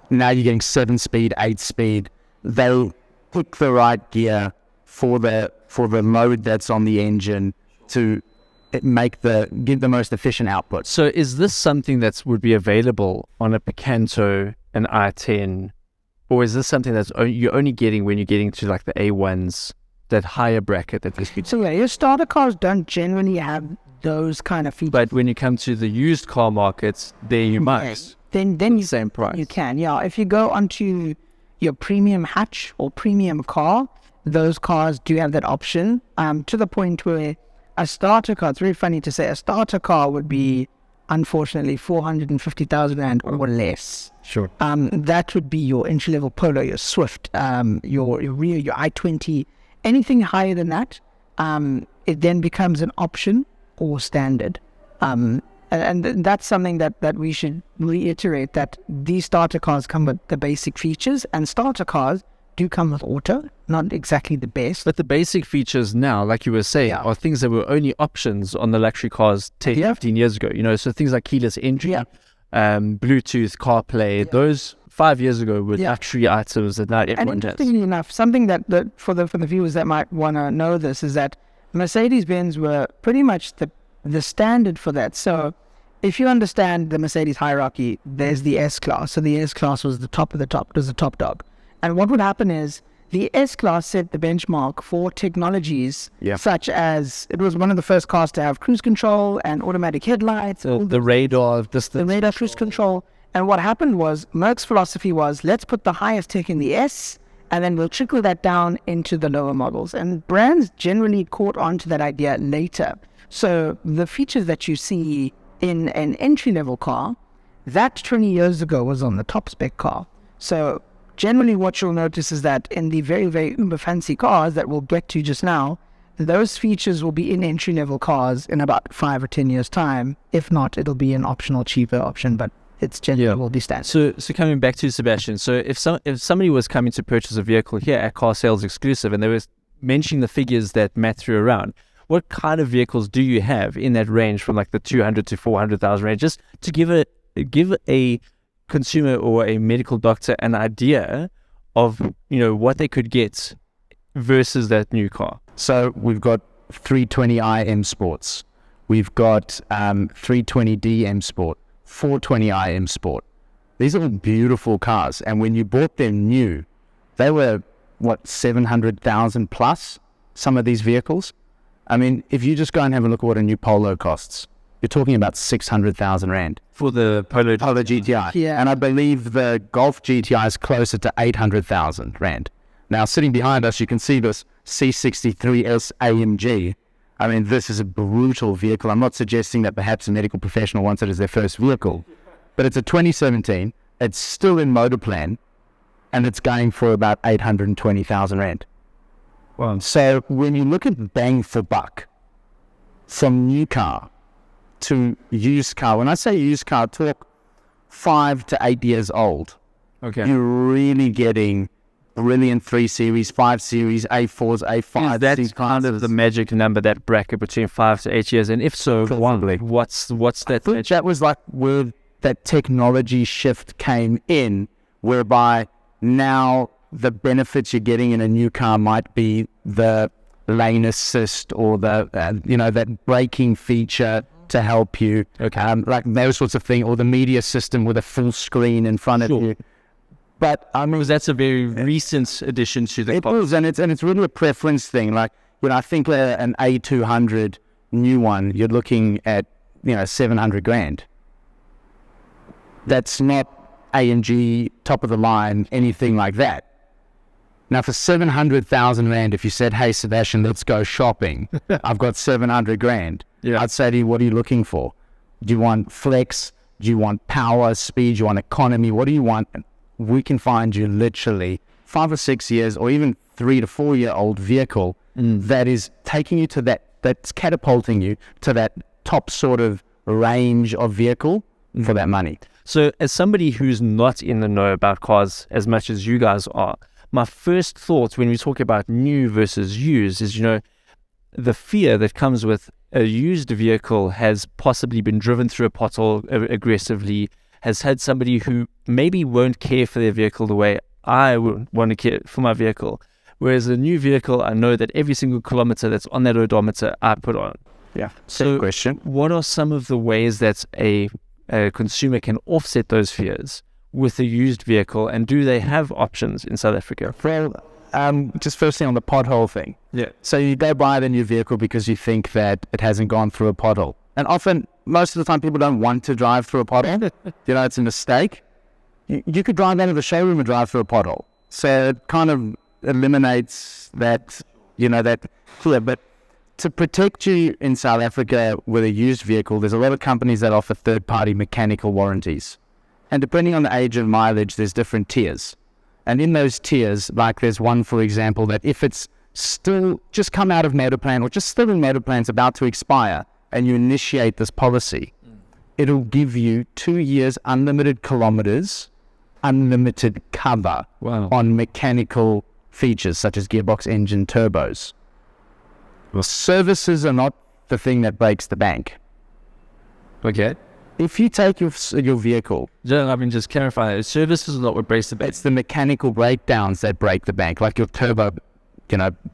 now you're getting 7-speed, 8-speed. They'll pick the right gear for the load that's on the engine to give the most efficient output. So is this something that would be available on a Picanto, an i10, or is this something that's you're only getting when you're getting to like the A1s, that higher bracket that this So yeah, your starter cars don't generally have those kind of features. But when you come to the used car markets, there you must. Then you, same price. You can, yeah. If you go onto your premium hatch or premium car, those cars do have that option. To the point where a starter car, it's very funny to say, a starter car would be unfortunately 450,000 Rand or less. Sure. That would be your entry level Polo, your Swift, your Rio, your i20. Anything higher than that, it then becomes an option or standard. And that's something that we should reiterate, that these starter cars come with the basic features, and starter cars do come with auto, not exactly the best. But the basic features now, like you were saying, are things that were only options on the luxury cars 10, 15 years ago. You know, so things like keyless entry, Bluetooth, CarPlay, those 5 years ago were luxury items that now everyone and has. interestingly enough, something that for the viewers that might want to know this is that Mercedes-Benz were pretty much the standard for that. So if you understand the Mercedes hierarchy, there's the S-Class. So the S-Class was the top of the top, it was the top dog. And what would happen is the S-Class set the benchmark for technologies such as, it was one of the first cars to have cruise control and automatic headlights. So the radar, the radar cruise control. And what happened was, Merck's philosophy was, let's put the highest tech in the S, and then we'll trickle that down into the lower models. And brands generally caught on to that idea later. So the features that you see in an entry-level car, that 20 years ago was on the top spec car. So generally what you'll notice is that in the very, very uber fancy cars that we'll get to just now, those features will be in entry-level cars in about 5 or 10 years' time. If not, it'll be an optional, cheaper option, but it's generally will be standard. So coming back to Sebastian, so if somebody was coming to purchase a vehicle here at Car Sales Exclusive and they were mentioning the figures that Matt threw around, what kind of vehicles do you have in that range from like the 200 to 400,000 range, just to give a consumer or a medical doctor an idea of, you know, what they could get versus that new car? So we've got 320i M Sports, we've got 320d M Sport, 420i M Sport. These are all beautiful cars, and when you bought them new, they were 700,000 plus, some of these vehicles. I mean, if you just go and have a look at what a new Polo costs, you're talking about 600,000 Rand. For the Polo GTI. Yeah. And I believe the Golf GTI is closer to 800,000 Rand. Now, sitting behind us, you can see this C63S AMG. I mean, this is a brutal vehicle. I'm not suggesting that perhaps a medical professional wants it as their first vehicle, but it's a 2017. It's still in motor plan, and it's going for about 820,000 Rand. Wow. So when you look at bang for buck from new car to used car, when I say used car, talk 5 to 8 years old. Okay. You're really getting brilliant 3 Series, 5 Series, A4s, A5s. That's kind of the magic number, that bracket between 5 to 8 years. And if so, Probably. what's that? That was like where that technology shift came in, whereby now the benefits you're getting in a new car might be the lane assist or the that braking feature to help you, like those sorts of things, or the media system with a full screen in front of you. But I mean, because that's a very recent addition to the car. It is, and it's really a preference thing. Like, I think an A200 new one, you're looking at 700 grand. That's not AMG top of the line, anything like that. Now, for 700,000 Rand, if you said, hey, Sebastian, let's go shopping, I've got 700 grand, I'd say to you, what are you looking for? Do you want flex? Do you want power, speed? Do you want economy? What do you want? We can find you literally 5 or 6 years or even 3 to 4 year old vehicle that is taking you to that's catapulting you to that top sort of range of vehicle for that money. So as somebody who's not in the know about cars as much as you guys are, my first thoughts when we talk about new versus used is, the fear that comes with a used vehicle has possibly been driven through a pothole aggressively, has had somebody who maybe won't care for their vehicle the way I would want to care for my vehicle. Whereas a new vehicle, I know that every single kilometer that's on that odometer, I put on. Yeah. So question. What are some of the ways that a consumer can offset those fears with a used vehicle, and do they have options in South Africa? Well, just firstly on the pothole thing. Yeah. So you go buy the new vehicle because you think that it hasn't gone through a pothole. And often, most of the time, people don't want to drive through a pothole. It's a mistake. You could drive out of the showroom and drive through a pothole. So it kind of eliminates that, that fear. But to protect you in South Africa with a used vehicle, there's a lot of companies that offer third-party mechanical warranties. And depending on the age and mileage, there's different tiers. And in those tiers, like there's one, for example, that if it's still just come out of Motorplan or just still in Motorplan, it's about to expire, and you initiate this policy, it'll give you 2 years unlimited kilometers, unlimited cover on mechanical features such as gearbox, engine, turbos. Well, services are not the thing that breaks the bank. Okay. If you take your vehicle... Just clarify, services is not what breaks the bank. It's the mechanical breakdowns that break the bank, like your turbo,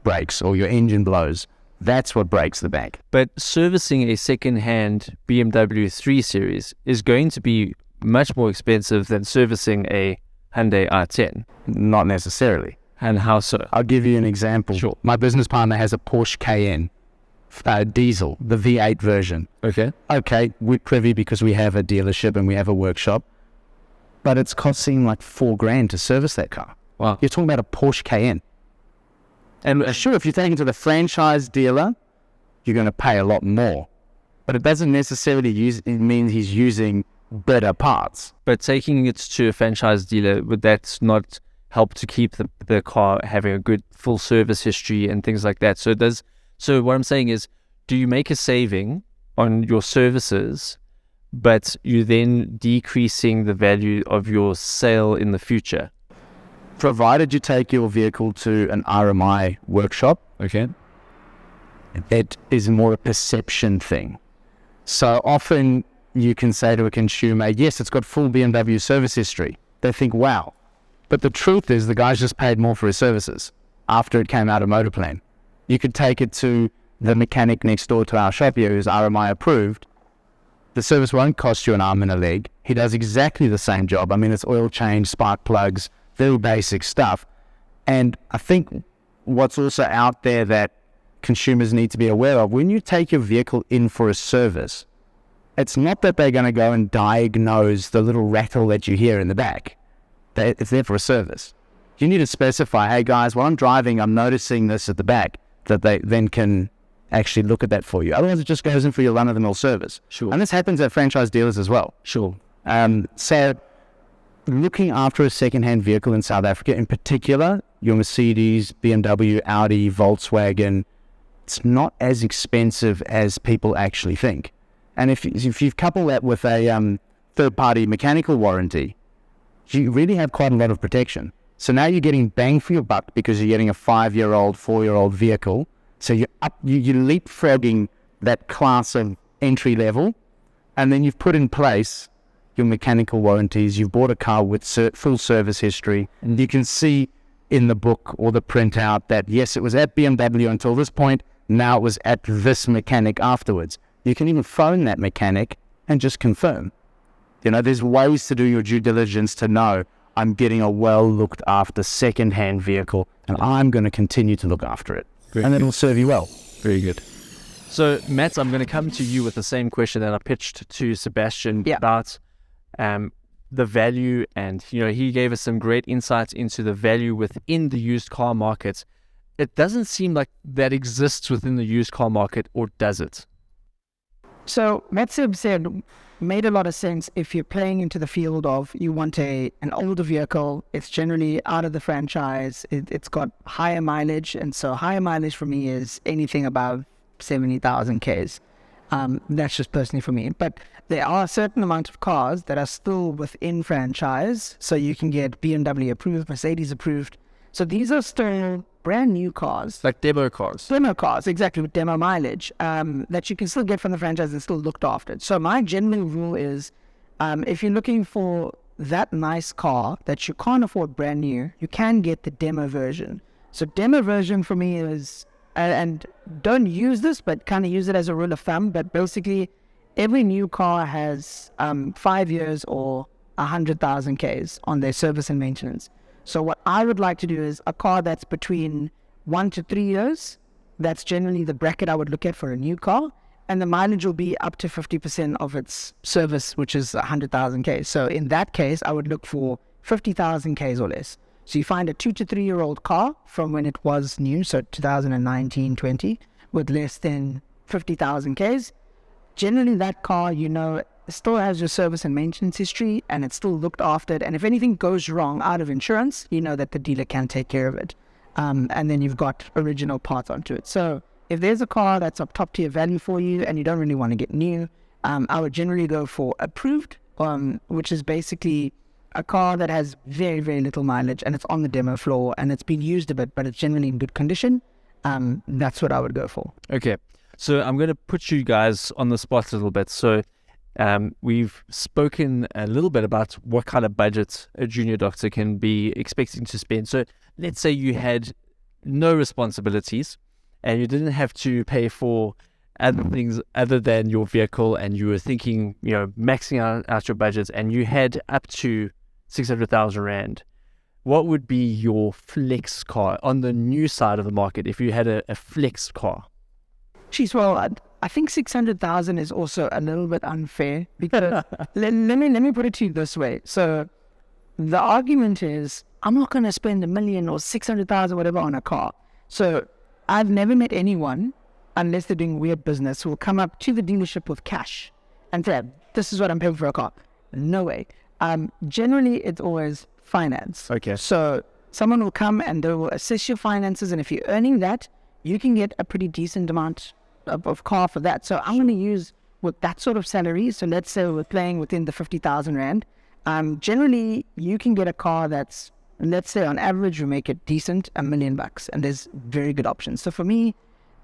breaks or your engine blows. That's what breaks the bank. But servicing a second-hand BMW 3 Series is going to be much more expensive than servicing a Hyundai i10. Not necessarily. And how so? I'll give you an example. Sure. My business partner has a Porsche Cayenne diesel, the V8 version. Okay, we're privy because we have a dealership and we have a workshop, but it's costing like $4,000 to service that car. Wow. You're talking about a Porsche Cayenne. And sure, if you're taking it to the franchise dealer, you're going to pay a lot more, but it doesn't necessarily mean he's using better parts. But taking it to a franchise dealer, would that not help to keep the car having a good full service history and things like that? So what I'm saying is, do you make a saving on your services, but you're then decreasing the value of your sale in the future? Provided you take your vehicle to an RMI workshop, it is more a perception thing. So often you can say to a consumer, yes, it's got full BMW service history. They think, wow. But the truth is the guy's just paid more for his services after it came out of Motorplan. You could take it to the mechanic next door to our shop here who's RMI approved. The service won't cost you an arm and a leg. He does exactly the same job. I mean, it's oil change, spark plugs, very basic stuff. And I think what's also out there that consumers need to be aware of, when you take your vehicle in for a service, it's not that they're going to go and diagnose the little rattle that you hear in the back. It's there for a service. You need to specify, hey guys, while I'm driving, I'm noticing this at the back, that they then can actually look at that for you. Otherwise, it just goes in for your run-of-the-mill service. Sure. And this happens at franchise dealers as well. Sure. So looking after a second-hand vehicle in South Africa, in particular, your Mercedes, BMW, Audi, Volkswagen, it's not as expensive as people actually think. And if you couple that with a third-party mechanical warranty, you really have quite a lot of protection. So now you're getting bang for your buck because you're getting a 5-year-old, 4-year-old vehicle. So you're leapfrogging that class of entry level, and then you've put in place your mechanical warranties. You've bought a car with full service history, and you can see in the book or the printout that yes, it was at BMW until this point. Now it was at this mechanic afterwards. You can even phone that mechanic and just confirm. There's ways to do your due diligence to know I'm getting a well looked after second-hand vehicle, and I'm going to continue to look after it. Great. And it'll serve you well. Very good. So, Matt, I'm going to come to you with the same question that I pitched to Sebastian about the value. And, he gave us some great insights into the value within the used car market. It doesn't seem like that exists within the used car market, or does it? So Metsib said made a lot of sense if you're playing into the field of you want an older vehicle. It's generally out of the franchise. It's got higher mileage, and so higher mileage for me is anything above 70,000 Ks. That's just personally for me. But there are a certain amount of cars that are still within franchise, so you can get BMW approved, Mercedes approved. So these are still brand new cars. Like demo cars. Demo cars, exactly, with demo mileage, that you can still get from the franchise and still looked after. So my general rule is, if you're looking for that nice car that you can't afford brand new, you can get the demo version. So demo version for me is, and don't use this, but kind of use it as a rule of thumb, but basically every new car has 5 years or 100,000 Ks on their service and maintenance. So what I would like to do is a car that's between 1 to 3 years. That's generally the bracket I would look at for a new car. And the mileage will be up to 50% of its service, which is 100,000 Ks. So in that case, I would look for 50,000 Ks or less. So you find a 2 to 3 year old car from when it was new, so 2019, 20, with less than 50,000 Ks. Generally that car, it still has your service and maintenance history, and it's still looked after. And if anything goes wrong out of insurance, you know that the dealer can take care of it. And then you've got original parts onto it. So if there's a car that's of top tier value for you and you don't really want to get new, I would generally go for approved, which is basically a car that has very, very little mileage and it's on the demo floor and it's been used a bit, but it's generally in good condition. That's what I would go for. Okay. So I'm going to put you guys on the spot a little bit. So we've spoken a little bit about what kind of budget a junior doctor can be expecting to spend. So let's say you had no responsibilities and you didn't have to pay for other things other than your vehicle, and you were thinking, maxing out your budget, and you had up to 600,000 Rand. What would be your flex car on the new side of the market if you had a flex car? Geez, well, I think 600,000 is also a little bit unfair because let me put it to you this way. So the argument is I'm not going to spend $1 million or 600,000 whatever on a car. So I've never met anyone, unless they're doing weird business, who will come up to the dealership with cash and say, "This is what I'm paying for a car." No way. Generally, it's always finance. Okay. So someone will come and they will assess your finances, and if you're earning that, you can get a pretty decent amount of car for that. So I'm going to use with that sort of salary. So let's say we're playing within the 50,000 Rand. Generally, you can get a car that's, let's say on average, you make it decent, $1 million, and there's very good options. So for me,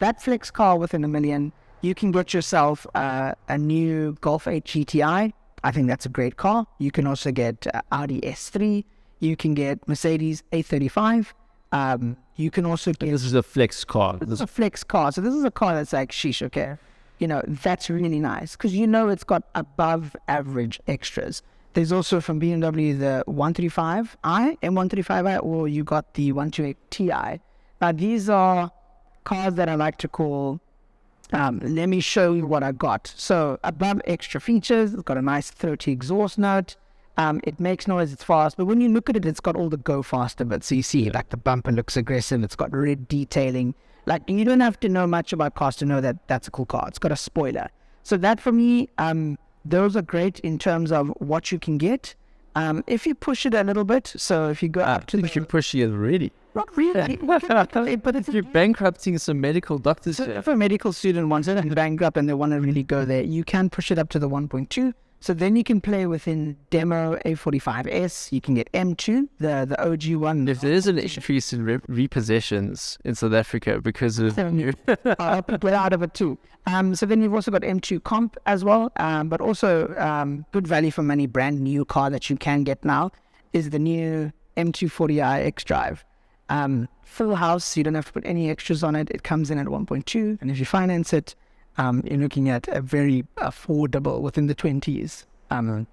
that flex car within $1 million, you can get yourself a new Golf 8 GTI. I think that's a great car. You can also get Audi S3. You can get Mercedes A35. You can also get... This is a flex car. This is a flex car. So this is a car that's like, sheesh, okay. That's really nice because it's got above average extras. There's also from BMW the 135i, M135i, or you got the 128 Ti. Now these are cars that I like to call, let me show you what I got. So above extra features, it's got a nice 30 exhaust note. It makes noise, it's fast, but when you look at it, it's got all the go faster bits. So you see, like the bumper looks aggressive, it's got red detailing. Like you don't have to know much about cars to know that that's a cool car. It's got a spoiler. So that for me, those are great in terms of what you can get. If you push it a little bit, so if you go up to you're pushing it already. Not really, but it's you're bankrupting some medical doctors. So if a medical student wants it and bankrupt and they want to really go there, you can push it up to the 1.2. So then you can play within demo A45S. You can get M2, the OG one. If there is an increase in repossessions in South Africa because of I'll put out of it too. So then you've also got M2 Comp as well, but also good value for money, brand new car that you can get now is the new M240i X-Drive. Full house, you don't have to put any extras on it. It comes in at 1.2, and if you finance it, you're looking at a very affordable within the 20s. I'm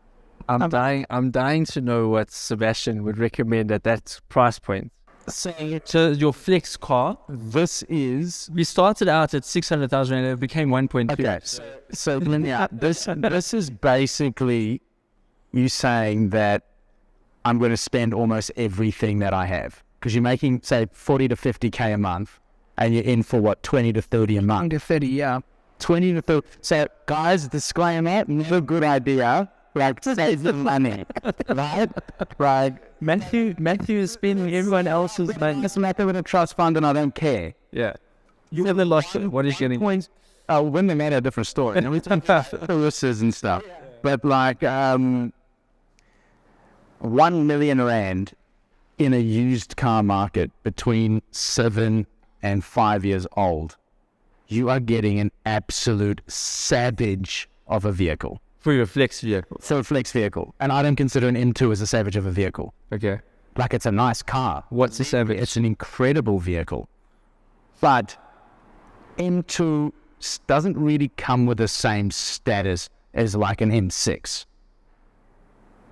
dying to know what Sebastian would recommend at that price point. So your flex car, we started out at 600,000 and it became 1.2. Okay, so Linnea, this is basically you saying that I'm going to spend almost everything that I have, because you're making, say, 40 to 50K a month, and you're in for what, 20 to 30 a month? 20 to 30, yeah. 20 to 30. So, guys, disclaimer, not a good idea. Like, save the money. Right? Right. Matthew is spending everyone else's money. It's matter with a trust fund and I don't care. Yeah. You never lost it. What are you getting? Points. When they made a different story. And we talk about services and stuff. But like, 1 million rand in a used car market between 7 and 5 years old, you are getting an absolute savage of a vehicle. For your flex vehicle. So a flex vehicle. And I don't consider an M2 as a savage of a vehicle. Okay. Like, it's a nice car. What's the savage? It's an incredible vehicle. But M2 doesn't really come with the same status as like an M6.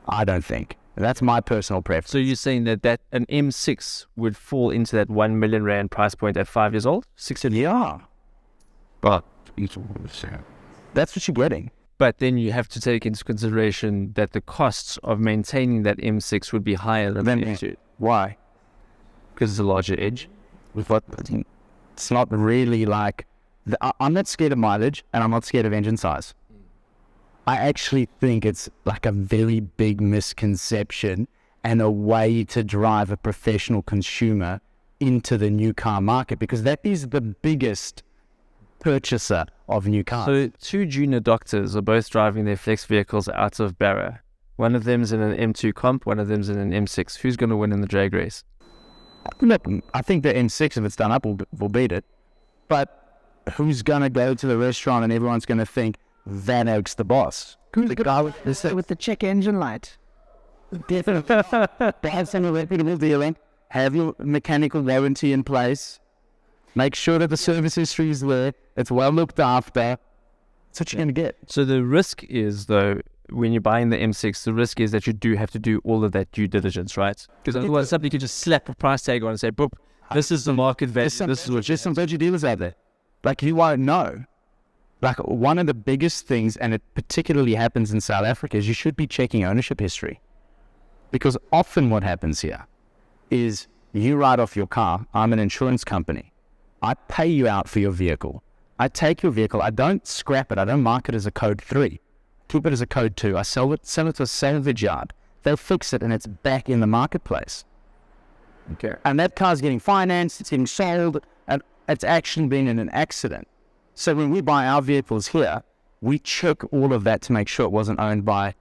I don't think. That's my personal preference. So you're saying that an M6 would fall into that 1 million rand price point at 5 years old? 6 years? Yeah. But that's what you're getting. But then you have to take into consideration that the costs of maintaining that M6 would be higher than the M2. Why? Because it's a larger edge. With what? It's not really like... I'm not scared of mileage, and I'm not scared of engine size. I actually think it's like a very big misconception and a way to drive a professional consumer into the new car market, because that is the biggest purchaser of new cars. So 2 junior doctors are both driving their flex vehicles out of Barra. One of them's in an M2 comp, one of them's in an M6. Who's going to win in the drag race? Look, I think the M6, if it's done up, will beat it. But who's going to go to the restaurant and everyone's going to think Van Oak's the boss? Who's the guy with with the check engine light? Definitely. Have some reputable dealing. Have your mechanical warranty in place. Make sure that the service history is there. It's well looked after. That's what you're going to get. So the risk is, though, when you're buying the M6, the risk is that you do have to do all of that due diligence, right? Because otherwise somebody could just slap a price tag on and say, boop, this is the market value. This is what There's some dodgy dealers out there. Like, you won't know. Like, one of the biggest things, and it particularly happens in South Africa, is you should be checking ownership history. Because often what happens here is you write off your car. I'm an insurance company. I pay you out for your vehicle. I take your vehicle. I don't scrap it. I don't mark it as a code 3. Keep it as a code 2. I sell it to a salvage yard. They'll fix it and it's back in the marketplace. Okay. And that car's getting financed, it's getting sold, and it's actually been in an accident. So when we buy our vehicles here, we check all of that to make sure it wasn't owned by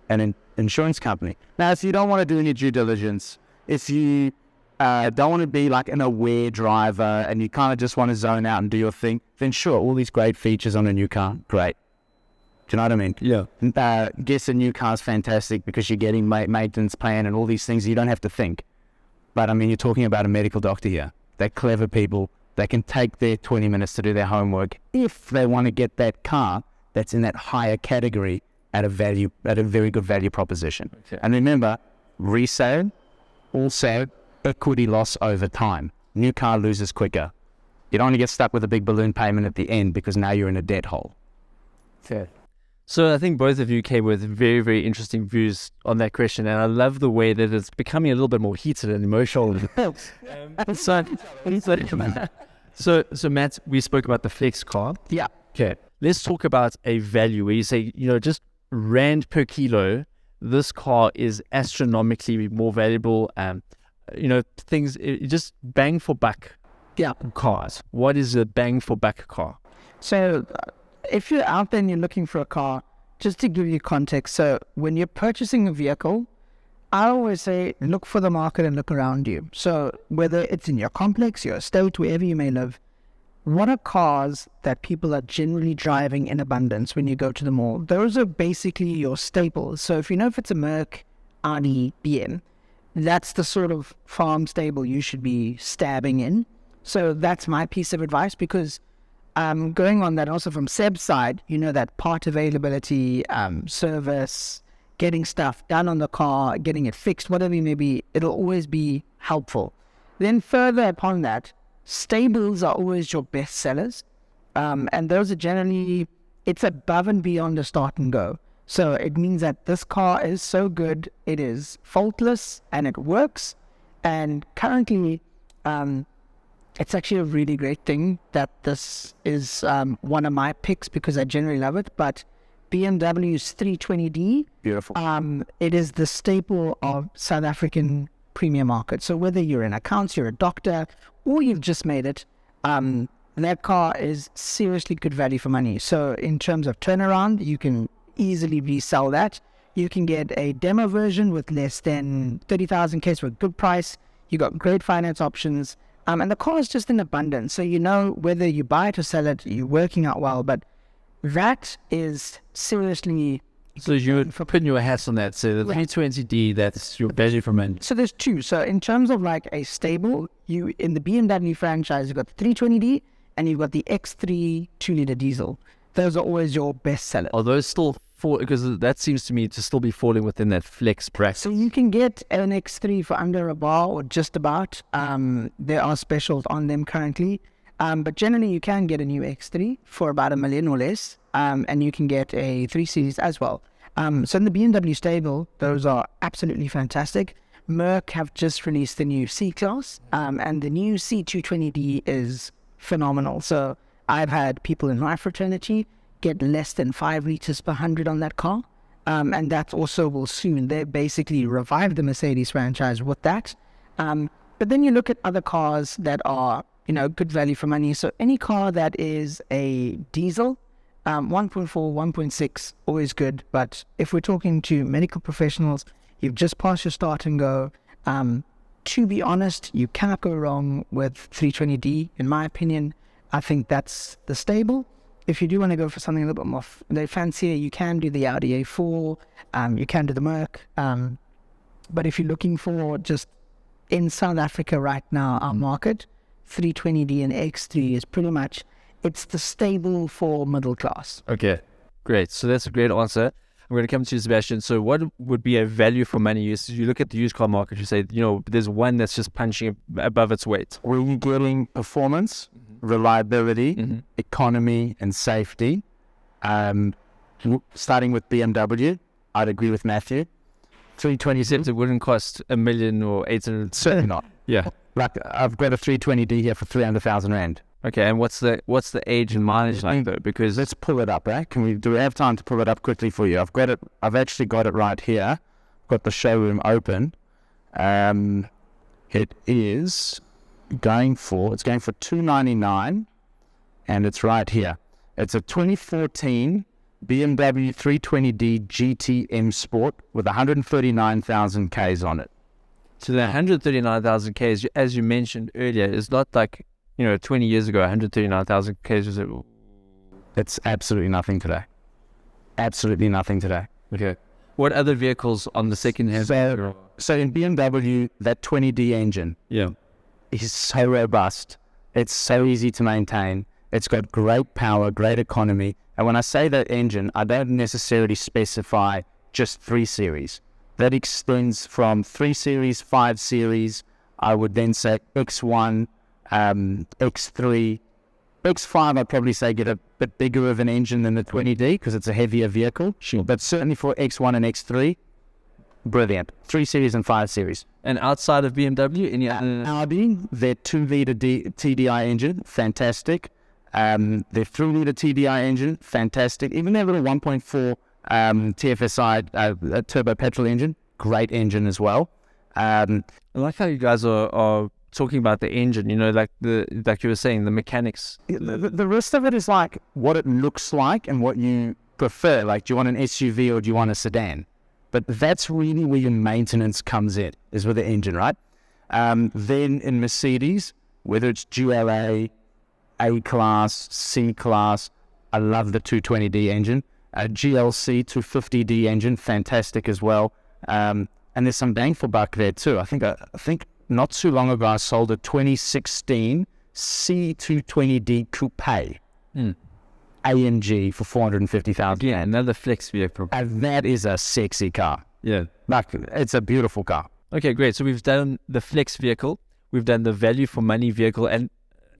an insurance company. Now, if you don't want to do any due diligence, if you don't want to be like an aware driver and you kind of just want to zone out and do your thing, then sure, all these great features on a new car, great. Do you know what I mean? Yeah. Guess a new car's fantastic because you're getting maintenance plan and all these things you don't have to think. But I mean, you're talking about a medical doctor here. They're clever people. They can take their 20 minutes to do their homework if they want to get that car that's in that higher category at a very good value proposition. Okay. And remember, resale, also equity loss over time. New car loses quicker. You don't want to get stuck with a big balloon payment at the end because now you're in a debt hole. Fair. So I think both of you came with very, very interesting views on that question, and I love the way that it's becoming a little bit more heated and emotional. So Matt, we spoke about the flex car. Yeah. Okay. Let's talk about a value where you say, just rand per kilo, this car is astronomically more valuable. Things, just bang for buck. Yeah. Cars. What is a bang for buck car? So if you're out there and you're looking for a car, just to give you context, so when you're purchasing a vehicle, I always say look for the market and look around you. So whether it's in your complex, your estate, wherever you may live, what are cars that people are generally driving in abundance when you go to the mall? Those are basically your staples. So if it's a Merc, Audi, BM, that's the sort of farm stable you should be stabbing in. So that's my piece of advice, because going on that also from Seb's side, that part availability, service, getting stuff done on the car, getting it fixed, whatever it may be, it'll always be helpful. Then further upon that, stables are always your best sellers. And those are generally, it's above and beyond a start and go. So it means that this car is so good, it is faultless and it works. And currently, It's actually a really great thing that this is one of my picks because I generally love it. But BMW's 320D, Beautiful. it is the staple of South African premium market. So whether you're in accounts, you're a doctor, or you've just made it, that car is seriously good value for money. So in terms of turnaround, you can easily resell that. You can get a demo version with less than 30,000 Ks for a good price. You got great finance options. And the car is just in abundance. So you know whether you buy it or sell it, you're working out well. But that is seriously... So you would put your hats on that. So the 320D, that's your value for money. So there's two. So in terms of like a stable, you in the BMW franchise, you've got the 320D and you've got the X3 2-liter diesel. Those are always your best sellers. Are those still because that seems to me to still be falling within that flex bracket. So you can get an X3 for under a bar or just about. There are specials on them currently. But generally you can get a new X3 for about $1 million or less. And you can get a 3 Series as well. So in the BMW stable, those are absolutely fantastic. Merc have just released the new C-Class. And the new C220D is phenomenal. So I've had people in my fraternity get less than 5 liters per 100 on that car. And that also will soon. They basically revived the Mercedes franchise with that. But then you look at other cars that are, good value for money. So any car that is a diesel, 1.4, 1.6, always good. But if we're talking to medical professionals, you've just passed your start and go. To be honest, you cannot go wrong with 320D. In my opinion, I think that's the stable. If you do want to go for something a little bit more fancier, you can do the Audi A4, you can do the Merc. But if you're looking for just in South Africa right now, our market, 320D and X3 is pretty much, it's the stable for middle class. Okay, great. So that's a great answer. I'm going to come to you, Sebastian. So what would be a value for money? You look at the used car market, you say, there's one that's just punching above its weight. Were you getting performance, reliability, economy, and safety? Starting with BMW, I'd agree with Matthew. 320, Except it wouldn't cost $1 million or 800. certainly not. Yeah. Like I've got a 320D here for 300,000 Rand. Okay, and what's the age and mileage like though? Because Let's pull it up, right? Do we have time to pull it up quickly for you? I've actually got it right here. Got the showroom open. It is going for 299, and it's right here. It's a 2014 BMW 320D GT M Sport with 139,000 Ks on it. so the 139,000 Ks, as you mentioned earlier, is not like 20 years ago, 139,000 Ks was It's absolutely nothing today. Absolutely nothing today. okay. What other vehicles on the second-hand? So in BMW, that 20D engine Yeah. is so robust. It's so easy to maintain. It's got great power, great economy. And when I say that engine, I don't necessarily specify just 3 Series. That extends from 3 Series, 5 Series. I would then say X1, X3. X5, I'd probably say get a bit bigger of an engine than the 20D because it's a heavier vehicle. Sure. But certainly for X1 and X3, brilliant. 3 Series and 5 Series. And outside of BMW, any other? Audi, their 2-liter TDI engine, fantastic. Their 3-liter TDI engine, fantastic. Even their little 1.4 TFSI turbo petrol engine, great engine as well. I like how you guys are talking about the engine, like you were saying, the mechanics. The rest of it is like what it looks like and what you prefer. Like, do you want an SUV or do you want a sedan? But that's really where your maintenance comes in, is with the engine, right? Then in Mercedes, whether it's GLA, A-Class, C-Class, I love the 220D engine. GLC 250D engine, fantastic as well. And there's some bang for buck there too. I think not too long ago I sold a 2016 C220D Coupe AMG for 450,000. Yeah, another flex vehicle. And that is a sexy car. Yeah. Like, it's a beautiful car. Okay, great. So we've done the flex vehicle, we've done the value for money vehicle, and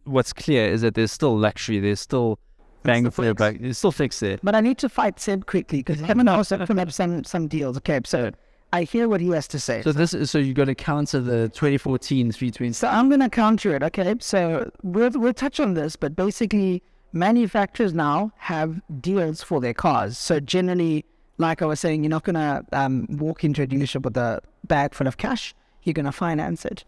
what's clear is that there's still luxury, there's still bang for your buck, there's still flex there. But I need to fight Seb quickly because him and I also come up some deals. Okay, so I hear what he has to say. So you're going to counter the 2014 320. So I'm going to counter it. Okay, so we'll touch on this, but basically manufacturers now have deals for their cars. So generally, like I was saying, you're not going to walk into a dealership with a bag full of cash. You're going to finance it.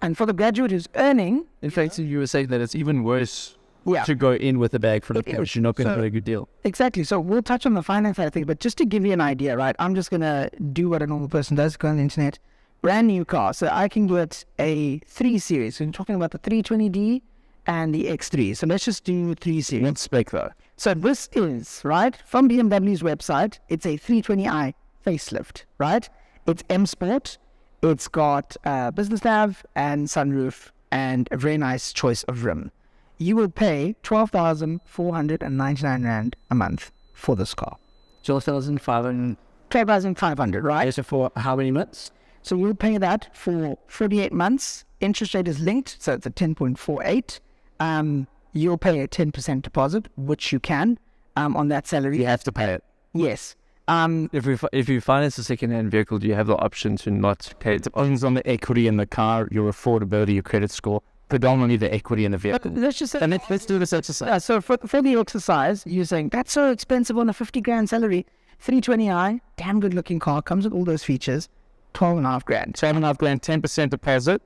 And for the graduate who's earning... In fact, you were saying that it's even worse Yeah. to go in with a bag full of It is. cash. You're not going to get a good deal. Exactly. So we'll touch on the finance side of things, but just to give you an idea, right? I'm just going to do what a normal person does, go on the internet. Brand new car. So I can get a 3 Series. So we're talking about the 320D and the X3. So let's just do 3 Series. What spec though? So this is, right, from BMW's website, it's a 320i facelift, right? It's M Sport. It's got business nav and sunroof and a very nice choice of rim. You will pay 12,499 Rand a month for this car. 12,500. 12,500, right? So for how many months? So you'll pay that for 48 months. Interest rate is linked, so it's a 10.48. You'll pay a 10% deposit, which you can on that salary. You have to pay it. Yes. If you finance a second-hand vehicle, do you have the option to not pay it? Depends on the equity in the car, your affordability, your credit score, predominantly the equity in the vehicle. Let's just say, And let's do this exercise. so for the exercise, you're saying that's so expensive on a 50 grand salary. 320i, damn good looking car, comes with all those features, 12.5 grand. 7.5 grand, 10% deposit,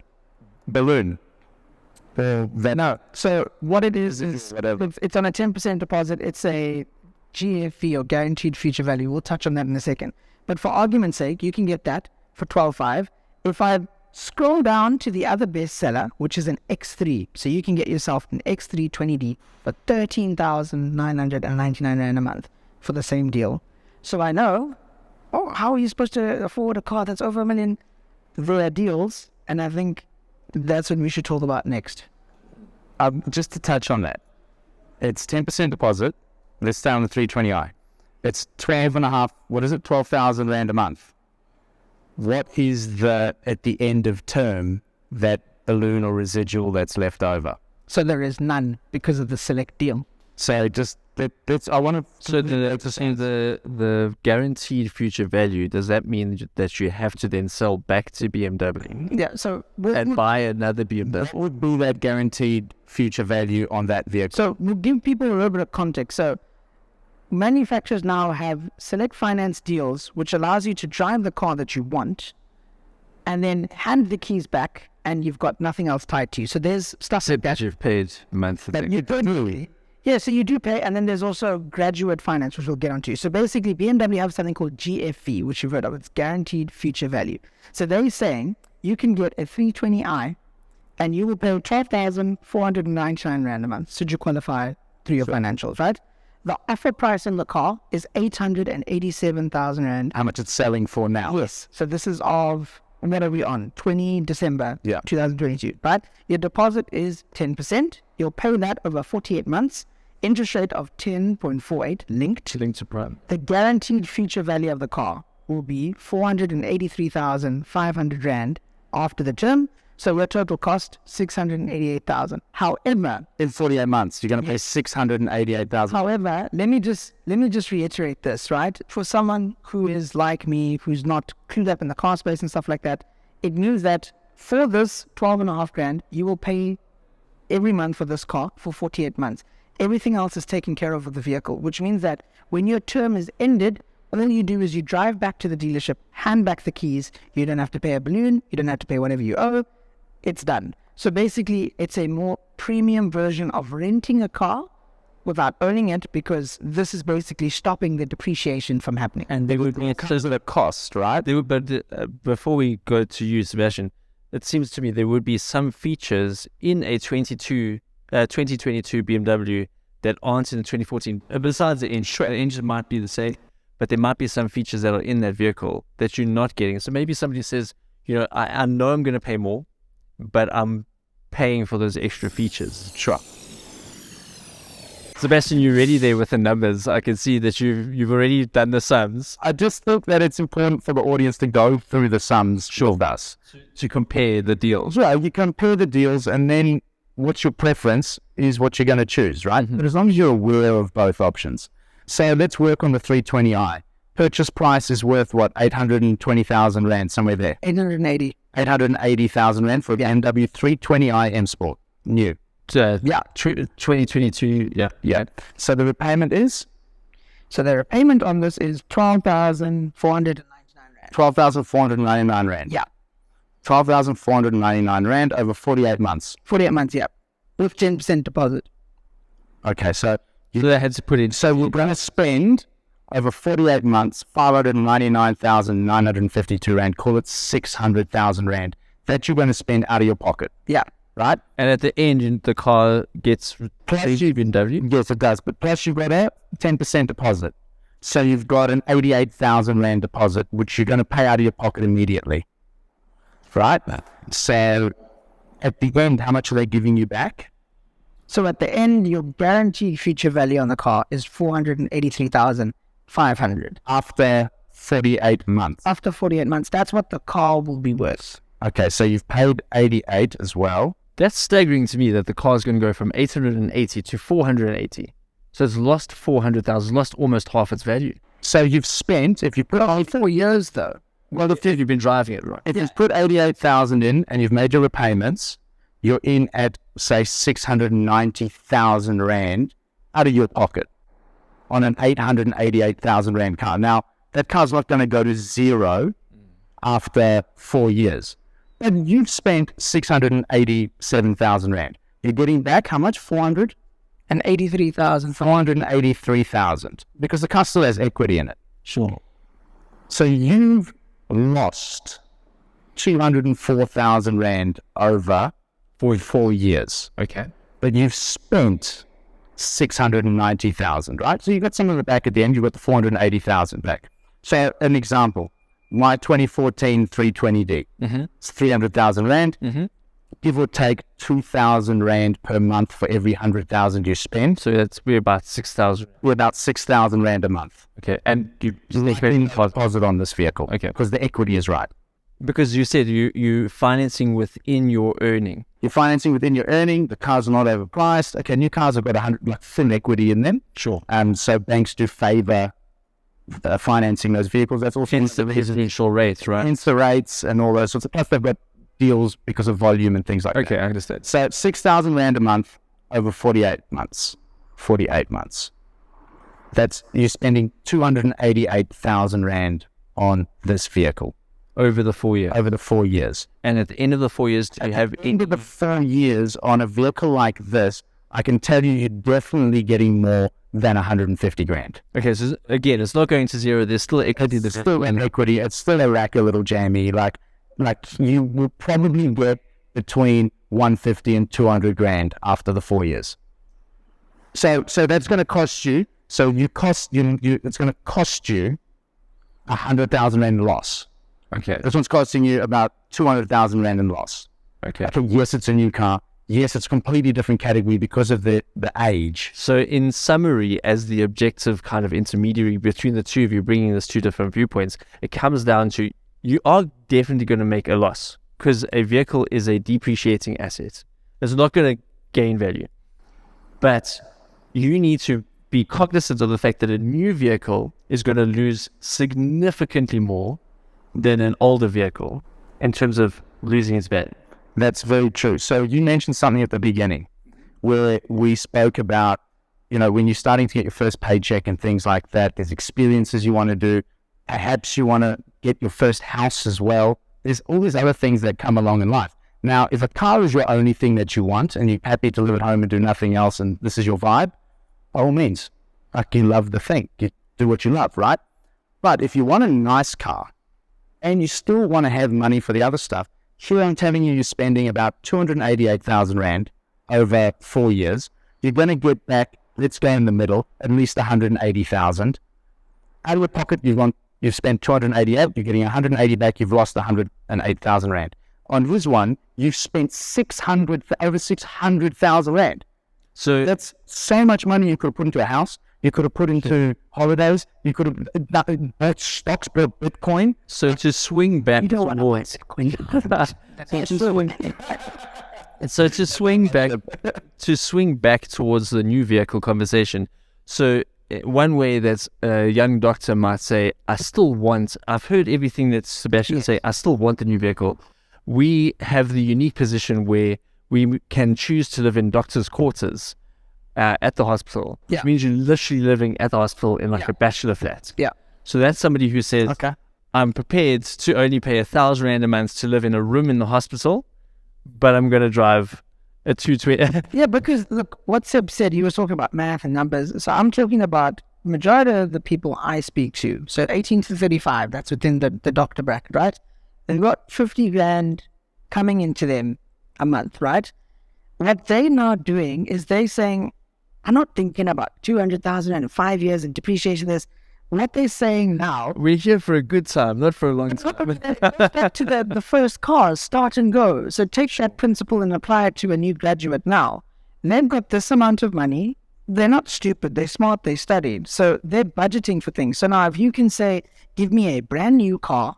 balloon. No. So what it is Whatever. it's on a 10% deposit. It's a GFV or guaranteed future value. We'll touch on that in a second. But for argument's sake, you can get that for 12.5. If I scroll down to the other bestseller, which is an X3, so you can get yourself an X3 20D for 13,999 Rand a month for the same deal. So I know, how are you supposed to afford a car that's over $1 million? There are deals, and I think that's what we should talk about next. Just to touch on that, it's 10% deposit. Let's stay on the 320i. It's 12,000 Rand a month. What is the, at the end of term, that balloon or residual that's left over? So there is none because of the select deal. So just, I want to... So the guaranteed future value, does that mean that you have to then sell back to BMW Yeah, so and buy another BMW? What would be that guaranteed future value on that vehicle? So we'll give people a little bit of context. So manufacturers now have select finance deals, which allows you to drive the car that you want and then hand the keys back and you've got nothing else tied to you. So there's stuff That you've paid monthly. that you don't really. Yeah, so you do pay, and then there's also graduate finance, which we'll get onto. So basically, BMW have something called GFV, which you've heard of. It's guaranteed future value. So they're saying you can get a 320i, and you will pay 12,499 Rand a month, should you qualify through your financials, right? The offer price in the car is 887,000 Rand. How much it's selling for now? Yes. So this is of, what are we on? 20 December 2022, right? Your deposit is 10%. You'll pay that over 48 months. Interest rate of 10.48 linked. Linked to Prime. The guaranteed future value of the car will be 483,500 Rand after the term. So our total cost 688,000. However, In 48 months, you're going to pay 688,000. However, let me just reiterate this, right? For someone who is like me, who's not clued up in the car space and stuff like that, it means that for this 12.5 grand, you will pay every month for this car for 48 months. Everything else is taken care of with the vehicle, which means that when your term is ended, all you do is you drive back to the dealership, hand back the keys. You don't have to pay a balloon. You don't have to pay whatever you owe. It's done. So basically, it's a more premium version of renting a car without owning it, because this is basically stopping the depreciation from happening. And they would be Because of the cost, right? They would, but before we go to you, Sebastian, it seems to me there would be some features in a 2022 BMW that aren't in the 2014. Besides the engine might be the same, but there might be some features that are in that vehicle that you're not getting. So maybe somebody says, I know I'm going to pay more, but I'm paying for those extra features. Sure. Sebastian, you're ready there with the numbers. I can see that you've already done the sums. I just think that it's important for the audience to go through the sums with us. To compare the deals. So you compare the deals, and then what's your preference is what you're going to choose, right? But as long as you're aware of both options. So let's work on the 320i. purchase price is worth what, 820,000 rand, somewhere there. 880. 880,000 rand for the BMW 320i M Sport, new. Yeah, 2022. Yeah. So the repayment is So the repayment on this is 12,499 rand. 12,499 rand. Yeah. 12,499 rand over 48 months. 48 months, yeah. With 10% deposit. Okay, so So they had to put in. we're going to spend over 48 months 599,952 rand. Call it 600,000 rand that you're going to spend out of your pocket, Yeah. right? And at the end, the car gets Plus replaced you- BMW. Yes, it does. But plus you've got a 10% deposit. So you've got an 88,000 rand deposit, which you're going to pay out of your pocket immediately, right? So at the end, how much are they giving you back? So at the end, your guaranteed future value on the car is 483,500. After 48 months. After 48 months, that's what the car will be worth. Okay, so you've paid 88 as well. That's staggering to me that the car is going to go from 880 to 480. So it's lost 400,000, lost almost half its value. So you've spent, if you put 4 years though. Well, if you've been driving it, right? if you've put 88,000 in and you've made your repayments, you're in at, say, 690,000 rand out of your pocket on an 888,000 rand car. Now, that car's not going to go to zero after 4 years. And you've spent 687,000 rand. You're getting back how much? 400? And 83,000. 483,000 because the car still has equity in it. Sure. So you've lost 204,000 rand over 4 years, Okay. but you've spent 690,000, right? So you got some of it back at the end. You got the 480,000 back. So an example, my 2014 320D, it's 300,000 rand. Give or take 2,000 rand per month for every 100,000 you spend. So we're about 6,000. We're about 6,000 rand a month. Okay. And you Paying deposit on this vehicle. Okay. Because the equity is right. because you said you financing within your earning. You're financing within your earning. The cars are not overpriced. Okay, new cars have got 100 like thin equity in them. Sure. So banks do favour financing those vehicles. That's also Hence the residential rates, right? hence the rates and all those sorts of. Plus, they've got deals because of volume and things like that. Okay, I understand. So 6,000 rand a month over 48 months. 48 months. That's you're spending 288,000 rand on this vehicle Over the 4 years. over the 4 years. And at the end of the 4 years, do you have End of the 4 years on a vehicle like this, I can tell you, you're definitely getting more than 150 grand. Okay, so again, it's not going to zero. There's still equity. It's still an equity. It's still a rack a little jammy. Like you will probably get between 150 and 200 grand after the 4 years. So that's going to cost you. So it's going to cost you 100,000 rand loss. Okay. This one's costing you about 200,000 rand in loss. Okay. Okay, yes, it's a new car. Yes, it's a completely different category because of the age. So in summary, as the objective kind of intermediary between the two of you, bringing these two different viewpoints, it comes down to you are definitely going to make a loss because a vehicle is a depreciating asset. It's not going to gain value. But you need to be cognizant of the fact that a new vehicle is going to lose significantly more than an older vehicle in terms of losing its value. That's very true. So you mentioned something at the beginning where we spoke about, when you're starting to get your first paycheck and things like that, there's experiences you want to do. Perhaps you want to get your first house as well. There's all these other things that come along in life. Now, if a car is your only thing that you want and you're happy to live at home and do nothing else and this is your vibe, by all means, like you love the thing, you do what you love, right? But if you want a nice car and you still want to have money for the other stuff, here I'm telling you, you're spending about 288,000 rand over 4 years. You're going to get back, let's go in the middle, at least 180,000. Out of your pocket, you've spent 288, you're getting 180 back, you've lost 108,000 rand. On this one, you've spent over 600,000 rand. So That's so much money you could have put into a house, you could have put into holidays, you could have bought stocks, built Bitcoin. So to swing back, You don't want to so to swing back towards the new vehicle conversation. So one way that a young doctor might say, I've heard everything that Sebastian say, I still want the new vehicle. We have the unique position where we can choose to live in doctor's quarters at the hospital, which means you're literally living at the hospital in like a bachelor flat. Yeah. So that's somebody who says, I'm prepared to only pay 1,000 Rand a month to live in a room in the hospital, but I'm going to drive a 220. Yeah, because look, what Seb said, he was talking about math and numbers. So I'm talking about majority of the people I speak to. So 18 to 35, that's within the doctor bracket, right? They've got 50 grand coming into them a month, right? What they're now doing is they saying, I'm not thinking about 200,000 in 5 years and depreciation this. What they're saying now, We're here for a good time, not for a long time. back to the first cars, start and go. So take that principle and apply it to a new graduate now. They've got this amount of money. They're not stupid. They're smart. They studied. So they're budgeting for things. So now if you can say, give me a brand new car,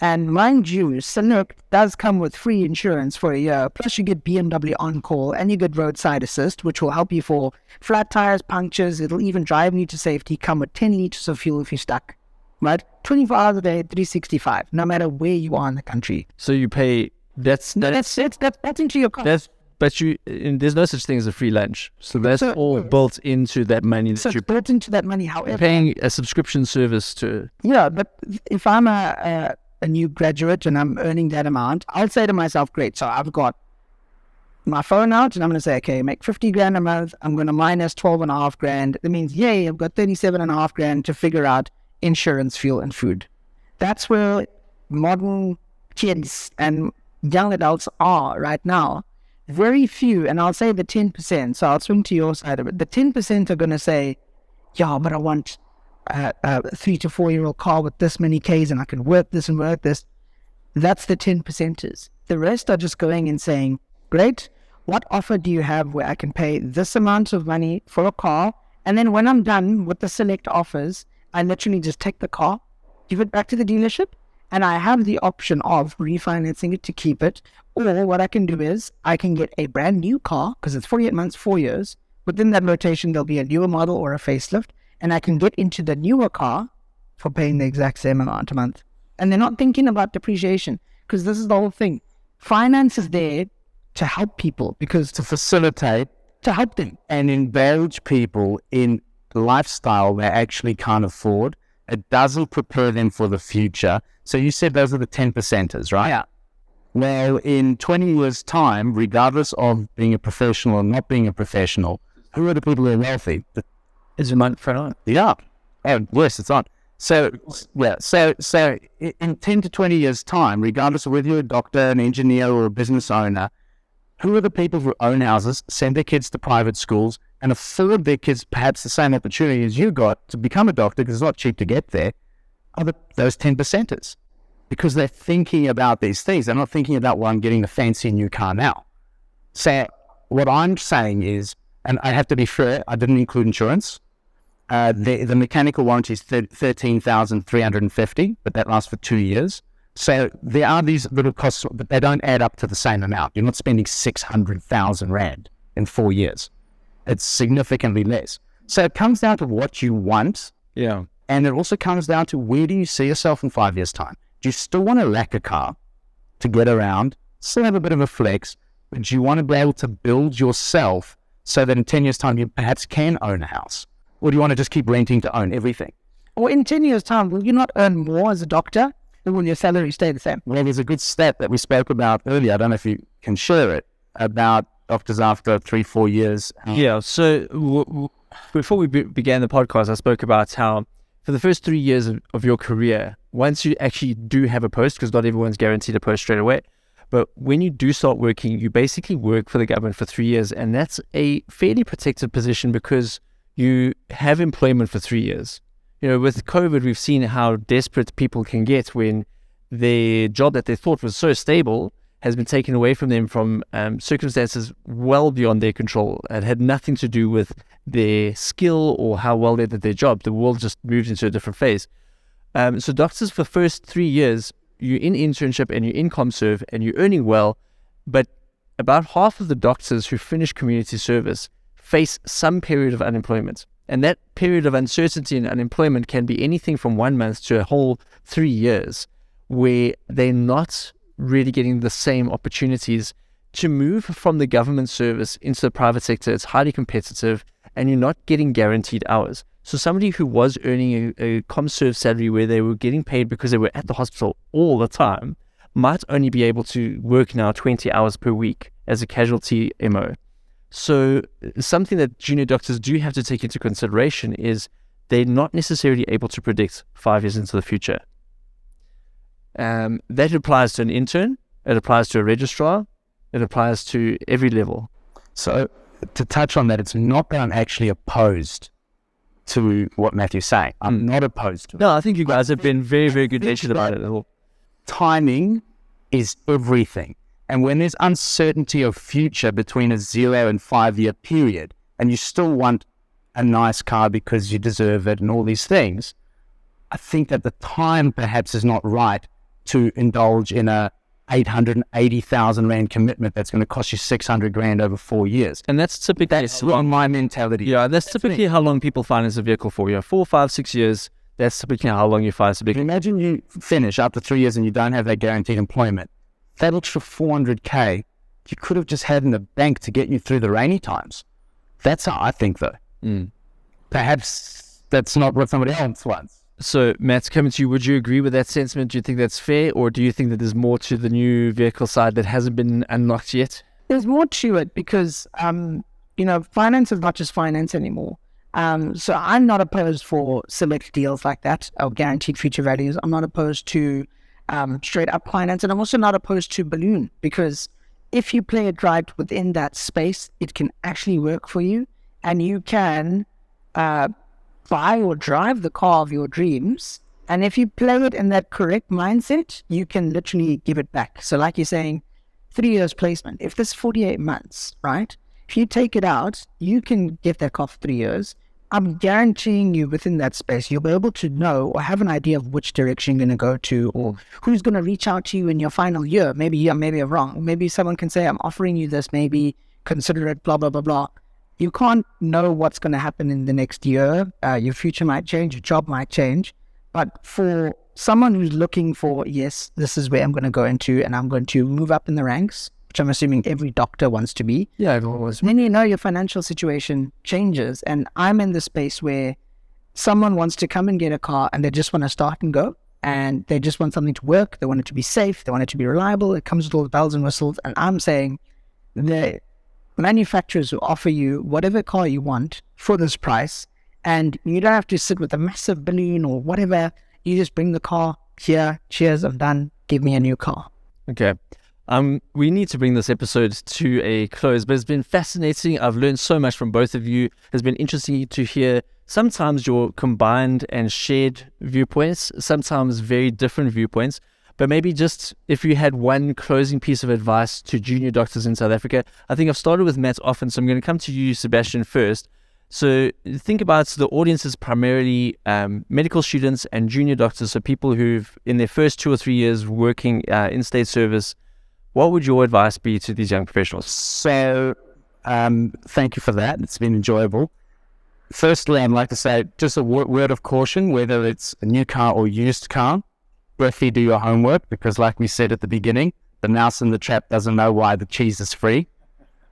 and mind you, Sanook does come with free insurance for a year, plus you get BMW on-call and you get roadside assist, which will help you for flat tires, punctures. It'll even drive you to safety, come with 10 liters of fuel if you're stuck, right? 24 hours a day, 365, no matter where you are in the country. So you pay, that's That's into your car. there's no such thing as a free lunch. So that's all built into that money that So you're it's built into that money, however. paying a subscription service to. Yeah, but if I'm a new graduate and I'm earning that amount, I'll say to myself, great, so I've got my phone out and I'm going to say, okay, make 50 grand a month. I'm going to minus 12.5 grand. That means, yay, I've got 37.5 grand to figure out insurance, fuel, and food. That's where modern kids and young adults are right now. Very few, and I'll say the 10%, so I'll swing to your side of it. The 10% are going to say, yeah, but I want a 3 to 4 year old car with this many Ks and I can work this and work this. That's the 10%ers. The rest are just going and saying, great, what offer do you have where I can pay this amount of money for a car? And then when I'm done with the select offers, I literally just take the car, give it back to the dealership, and I have the option of refinancing it to keep it. Or what I can do is I can get a brand new car because it's 48 months, 4 years. Within that rotation, there'll be a newer model or a facelift. And I can get into the newer car for paying the exact same amount a month. And they're not thinking about depreciation because this is the whole thing. Finance is there to help people because To facilitate to help them. and indulge people in lifestyle they actually can't afford. It doesn't prepare them for the future. So you said those are the 10%ers, right? Yeah. Well, in 20 years' time, regardless of being a professional or not being a professional, who are the people who are wealthy? Is it money for not? Yeah. And worse, it's on. So in 10 to 20 years' time, regardless of whether you're a doctor, an engineer, or a business owner, who are the people who own houses, send their kids to private schools, and afford their kids perhaps the same opportunity as you got to become a doctor, because it's not cheap to get there, are those 10%ers. Because they're thinking about these things. They're not thinking about, well, I'm getting a fancy new car now. So what I'm saying is, and I have to be fair, I didn't include insurance. The mechanical warranty is 13,350, but that lasts for 2 years. So there are these little costs, but they don't add up to the same amount. You're not spending 600,000 Rand in 4 years. It's significantly less. So it comes down to what you want. Yeah. And it also comes down to, where do you see yourself in 5 years' time? Do you still want to lack a car to get around, still have a bit of a flex, but do you want to be able to build yourself so that in 10 years' time you perhaps can own a house? Or do you want to just keep renting to own everything? Or in 10 years' time, will you not earn more as a doctor? Or will your salary stay the same? Well, there's a good stat that we spoke about earlier. I don't know if you can share it, about doctors after 3-4 years. Yeah. So before we began the podcast, I spoke about how for the first 3 years of your career, once you actually do have a post, because not everyone's guaranteed a post straight away, but when you do start working, you basically work for the government for 3 years. And that's a fairly protected position because you have employment for 3 years. You know, with COVID, we've seen how desperate people can get when their job that they thought was so stable has been taken away from them from circumstances well beyond their control. It had nothing to do with their skill or how well they did their job. The world just moved into a different phase. So doctors, for the first 3 years, you're in internship and you're in ComServe and you're earning well, but about half of the doctors who finish community service face some period of unemployment. And that period of uncertainty and unemployment can be anything from 1 month to a whole 3 years, where they're not really getting the same opportunities to move from the government service into the private sector. It's highly competitive and you're not getting guaranteed hours. So somebody who was earning a ComServe salary where they were getting paid because they were at the hospital all the time might only be able to work now 20 hours per week as a casualty MO. So something that junior doctors do have to take into consideration is they're not necessarily able to predict 5 years into the future. That applies to an intern, it applies to a registrar, it applies to every level. So to touch on that, it's not that I'm actually opposed to what Matthew's saying. I'm not opposed to it. No, I think you guys have been very, very good natured about it. Timing is everything. And when there's uncertainty of future between a 0 and 5 year period, and you still want a nice car because you deserve it and all these things, I think that the time perhaps is not right to indulge in a 880,000 Rand commitment that's going to cost you 600 grand over 4 years. And that's typically That's my mentality. Yeah, that's typically how long people finance a vehicle for. 4, 5, 6 years. That's typically how long you finance a vehicle. Imagine you finish after 3 years and you don't have that guaranteed employment. That extra 400k you could have just had in the bank to get you through the rainy times. That's how I think, though. Perhaps that's not what somebody else wants. So, Matt, coming to you, would you agree with that sentiment? Do you think that's fair, or do you think that there's more to the new vehicle side that hasn't been unlocked yet? There's more to it because, finance is not just finance anymore. So I'm not opposed for select deals like that or guaranteed future values. I'm not opposed to straight up finance, and I'm also not opposed to balloon, because if you play it right within that space, it can actually work for you, and you can buy or drive the car of your dreams. And if you play it in that correct mindset, you can literally give it back. So like you're saying, 3 years placement, if this 48 months, right? If you take it out, you can get that car for 3 years. I'm guaranteeing you within that space, you'll be able to know or have an idea of which direction you're going to go to, or who's going to reach out to you in your final year. Maybe I'm wrong. Maybe someone can say, I'm offering you this, maybe consider it, blah, blah, blah, blah. You can't know what's going to happen in the next year. Your future might change, your job might change. But for someone who's looking for, yes, this is where I'm going to go into, and I'm going to move up in the ranks, which I'm assuming every doctor wants to be. Yeah, everyone was. Then your financial situation changes. And I'm in the space where someone wants to come and get a car and they just want to start and go. And they just want something to work. They want it to be safe. They want it to be reliable. It comes with all the bells and whistles. And I'm saying the manufacturers will offer you whatever car you want for this price. And you don't have to sit with a massive balloon or whatever. You just bring the car here. Cheers, I'm done. Give me a new car. Okay. We need to bring this episode to a close, but it's been fascinating. I've learned so much from both of you. It's been interesting to hear sometimes your combined and shared viewpoints, sometimes very different viewpoints. But maybe just if you had one closing piece of advice to junior doctors in South Africa. I think I've started with Matt often, so I'm going to come to you, Sebastian, first. So think about the audience is primarily medical students and junior doctors, so people who've in their first 2 or 3 years working in state service. What would your advice be to these young professionals? So thank you for that. It's been enjoyable. Firstly, I'd like to say just a word of caution, whether it's a new car or used car, briefly do your homework, because like we said at the beginning, the mouse in the trap doesn't know why the cheese is free.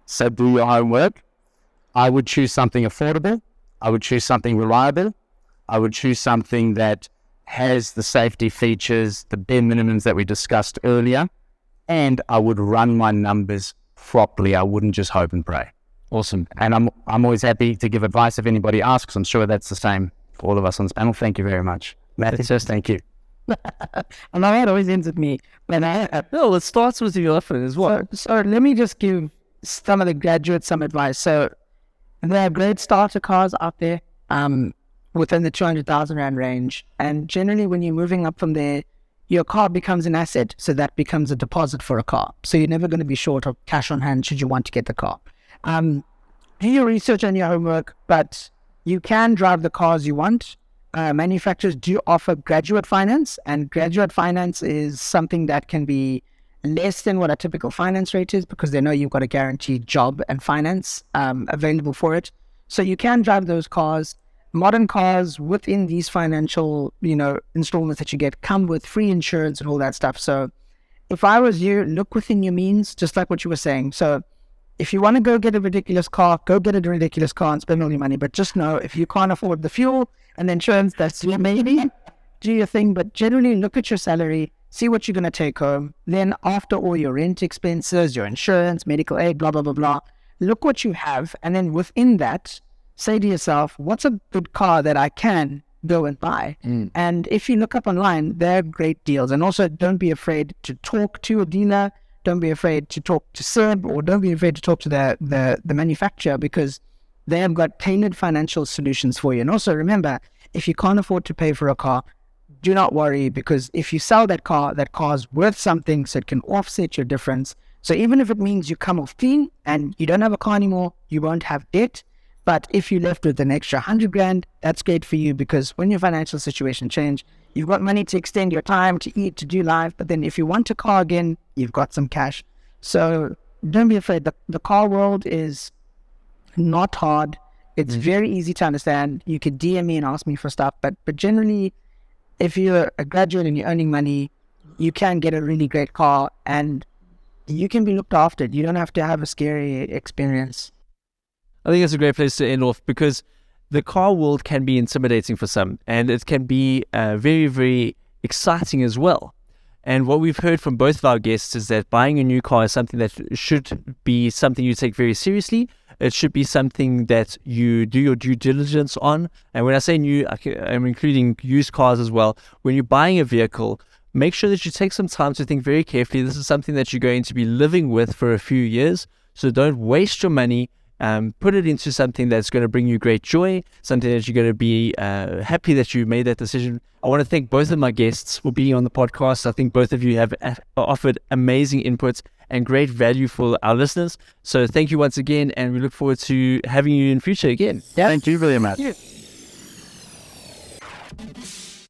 So do your homework. I would choose something affordable. I would choose something reliable. I would choose something that has the safety features, the bare minimums that we discussed earlier. And I would run my numbers properly. I wouldn't just hope and pray. Awesome. And I'm always happy to give advice if anybody asks. I'm sure that's the same for all of us on this panel. Thank you very much. Matt, thank you. I know it always ends with me. No, it starts with you often as well. So let me just give some of the graduates some advice. So there are great starter cars out there within the 200,000 Rand range. And generally when you're moving up from there, your car becomes an asset. So that becomes a deposit for a car. So you're never going to be short of cash on hand should you want to get the car. Do your research and your homework, but you can drive the cars you want. Manufacturers do offer graduate finance, and graduate finance is something that can be less than what a typical finance rate is because they know you've got a guaranteed job and finance available for it. So you can drive those cars. modern cars within these financial, installments that you get come with free insurance and all that stuff. So if I was you, look within your means, just like what you were saying. So if you want to go get a ridiculous car, go get a ridiculous car and spend all your money. But just know, if you can't afford the fuel and the insurance, that's maybe do your thing. But generally, look at your salary, see what you're going to take home. Then after all your rent expenses, your insurance, medical aid, blah, blah, blah, blah, look what you have. And then within that, say to yourself, what's a good car that I can go and buy? And if you look up online, there are great deals. And also, don't be afraid to talk to a dealer. Don't be afraid to talk to Seb, or don't be afraid to talk to the manufacturer, because they have got tailored financial solutions for you. And also remember, if you can't afford to pay for a car, do not worry, because if you sell that car's worth something, so it can offset your difference. So even if it means you come off clean and you don't have a car anymore, you won't have debt. But if you're left with an extra 100 grand, that's great for you, because when your financial situation change, you've got money to extend your time, to eat, to do life. But then if you want a car again, you've got some cash. So don't be afraid. The car world is not hard. It's very easy to understand. You could DM me and ask me for stuff. But generally, if you're a graduate and you're earning money, you can get a really great car and you can be looked after. You don't have to have a scary experience. I think it's a great place to end off, because the car world can be intimidating for some, and it can be very, very exciting as well. And what we've heard from both of our guests is that buying a new car is something that should be something you take very seriously. It should be something that you do your due diligence on. And when I say new, I'm including used cars as well. When you're buying a vehicle, make sure that you take some time to think very carefully. This is something that you're going to be living with for a few years. So don't waste your money. Put it into something that's going to bring you great joy, something that you're going to be happy that you made that decision. I want to thank both of my guests for being on the podcast. I think both of you have offered amazing inputs and great value for our listeners. So thank you once again, and we look forward to having you in future again. Thank you very much. Thank you.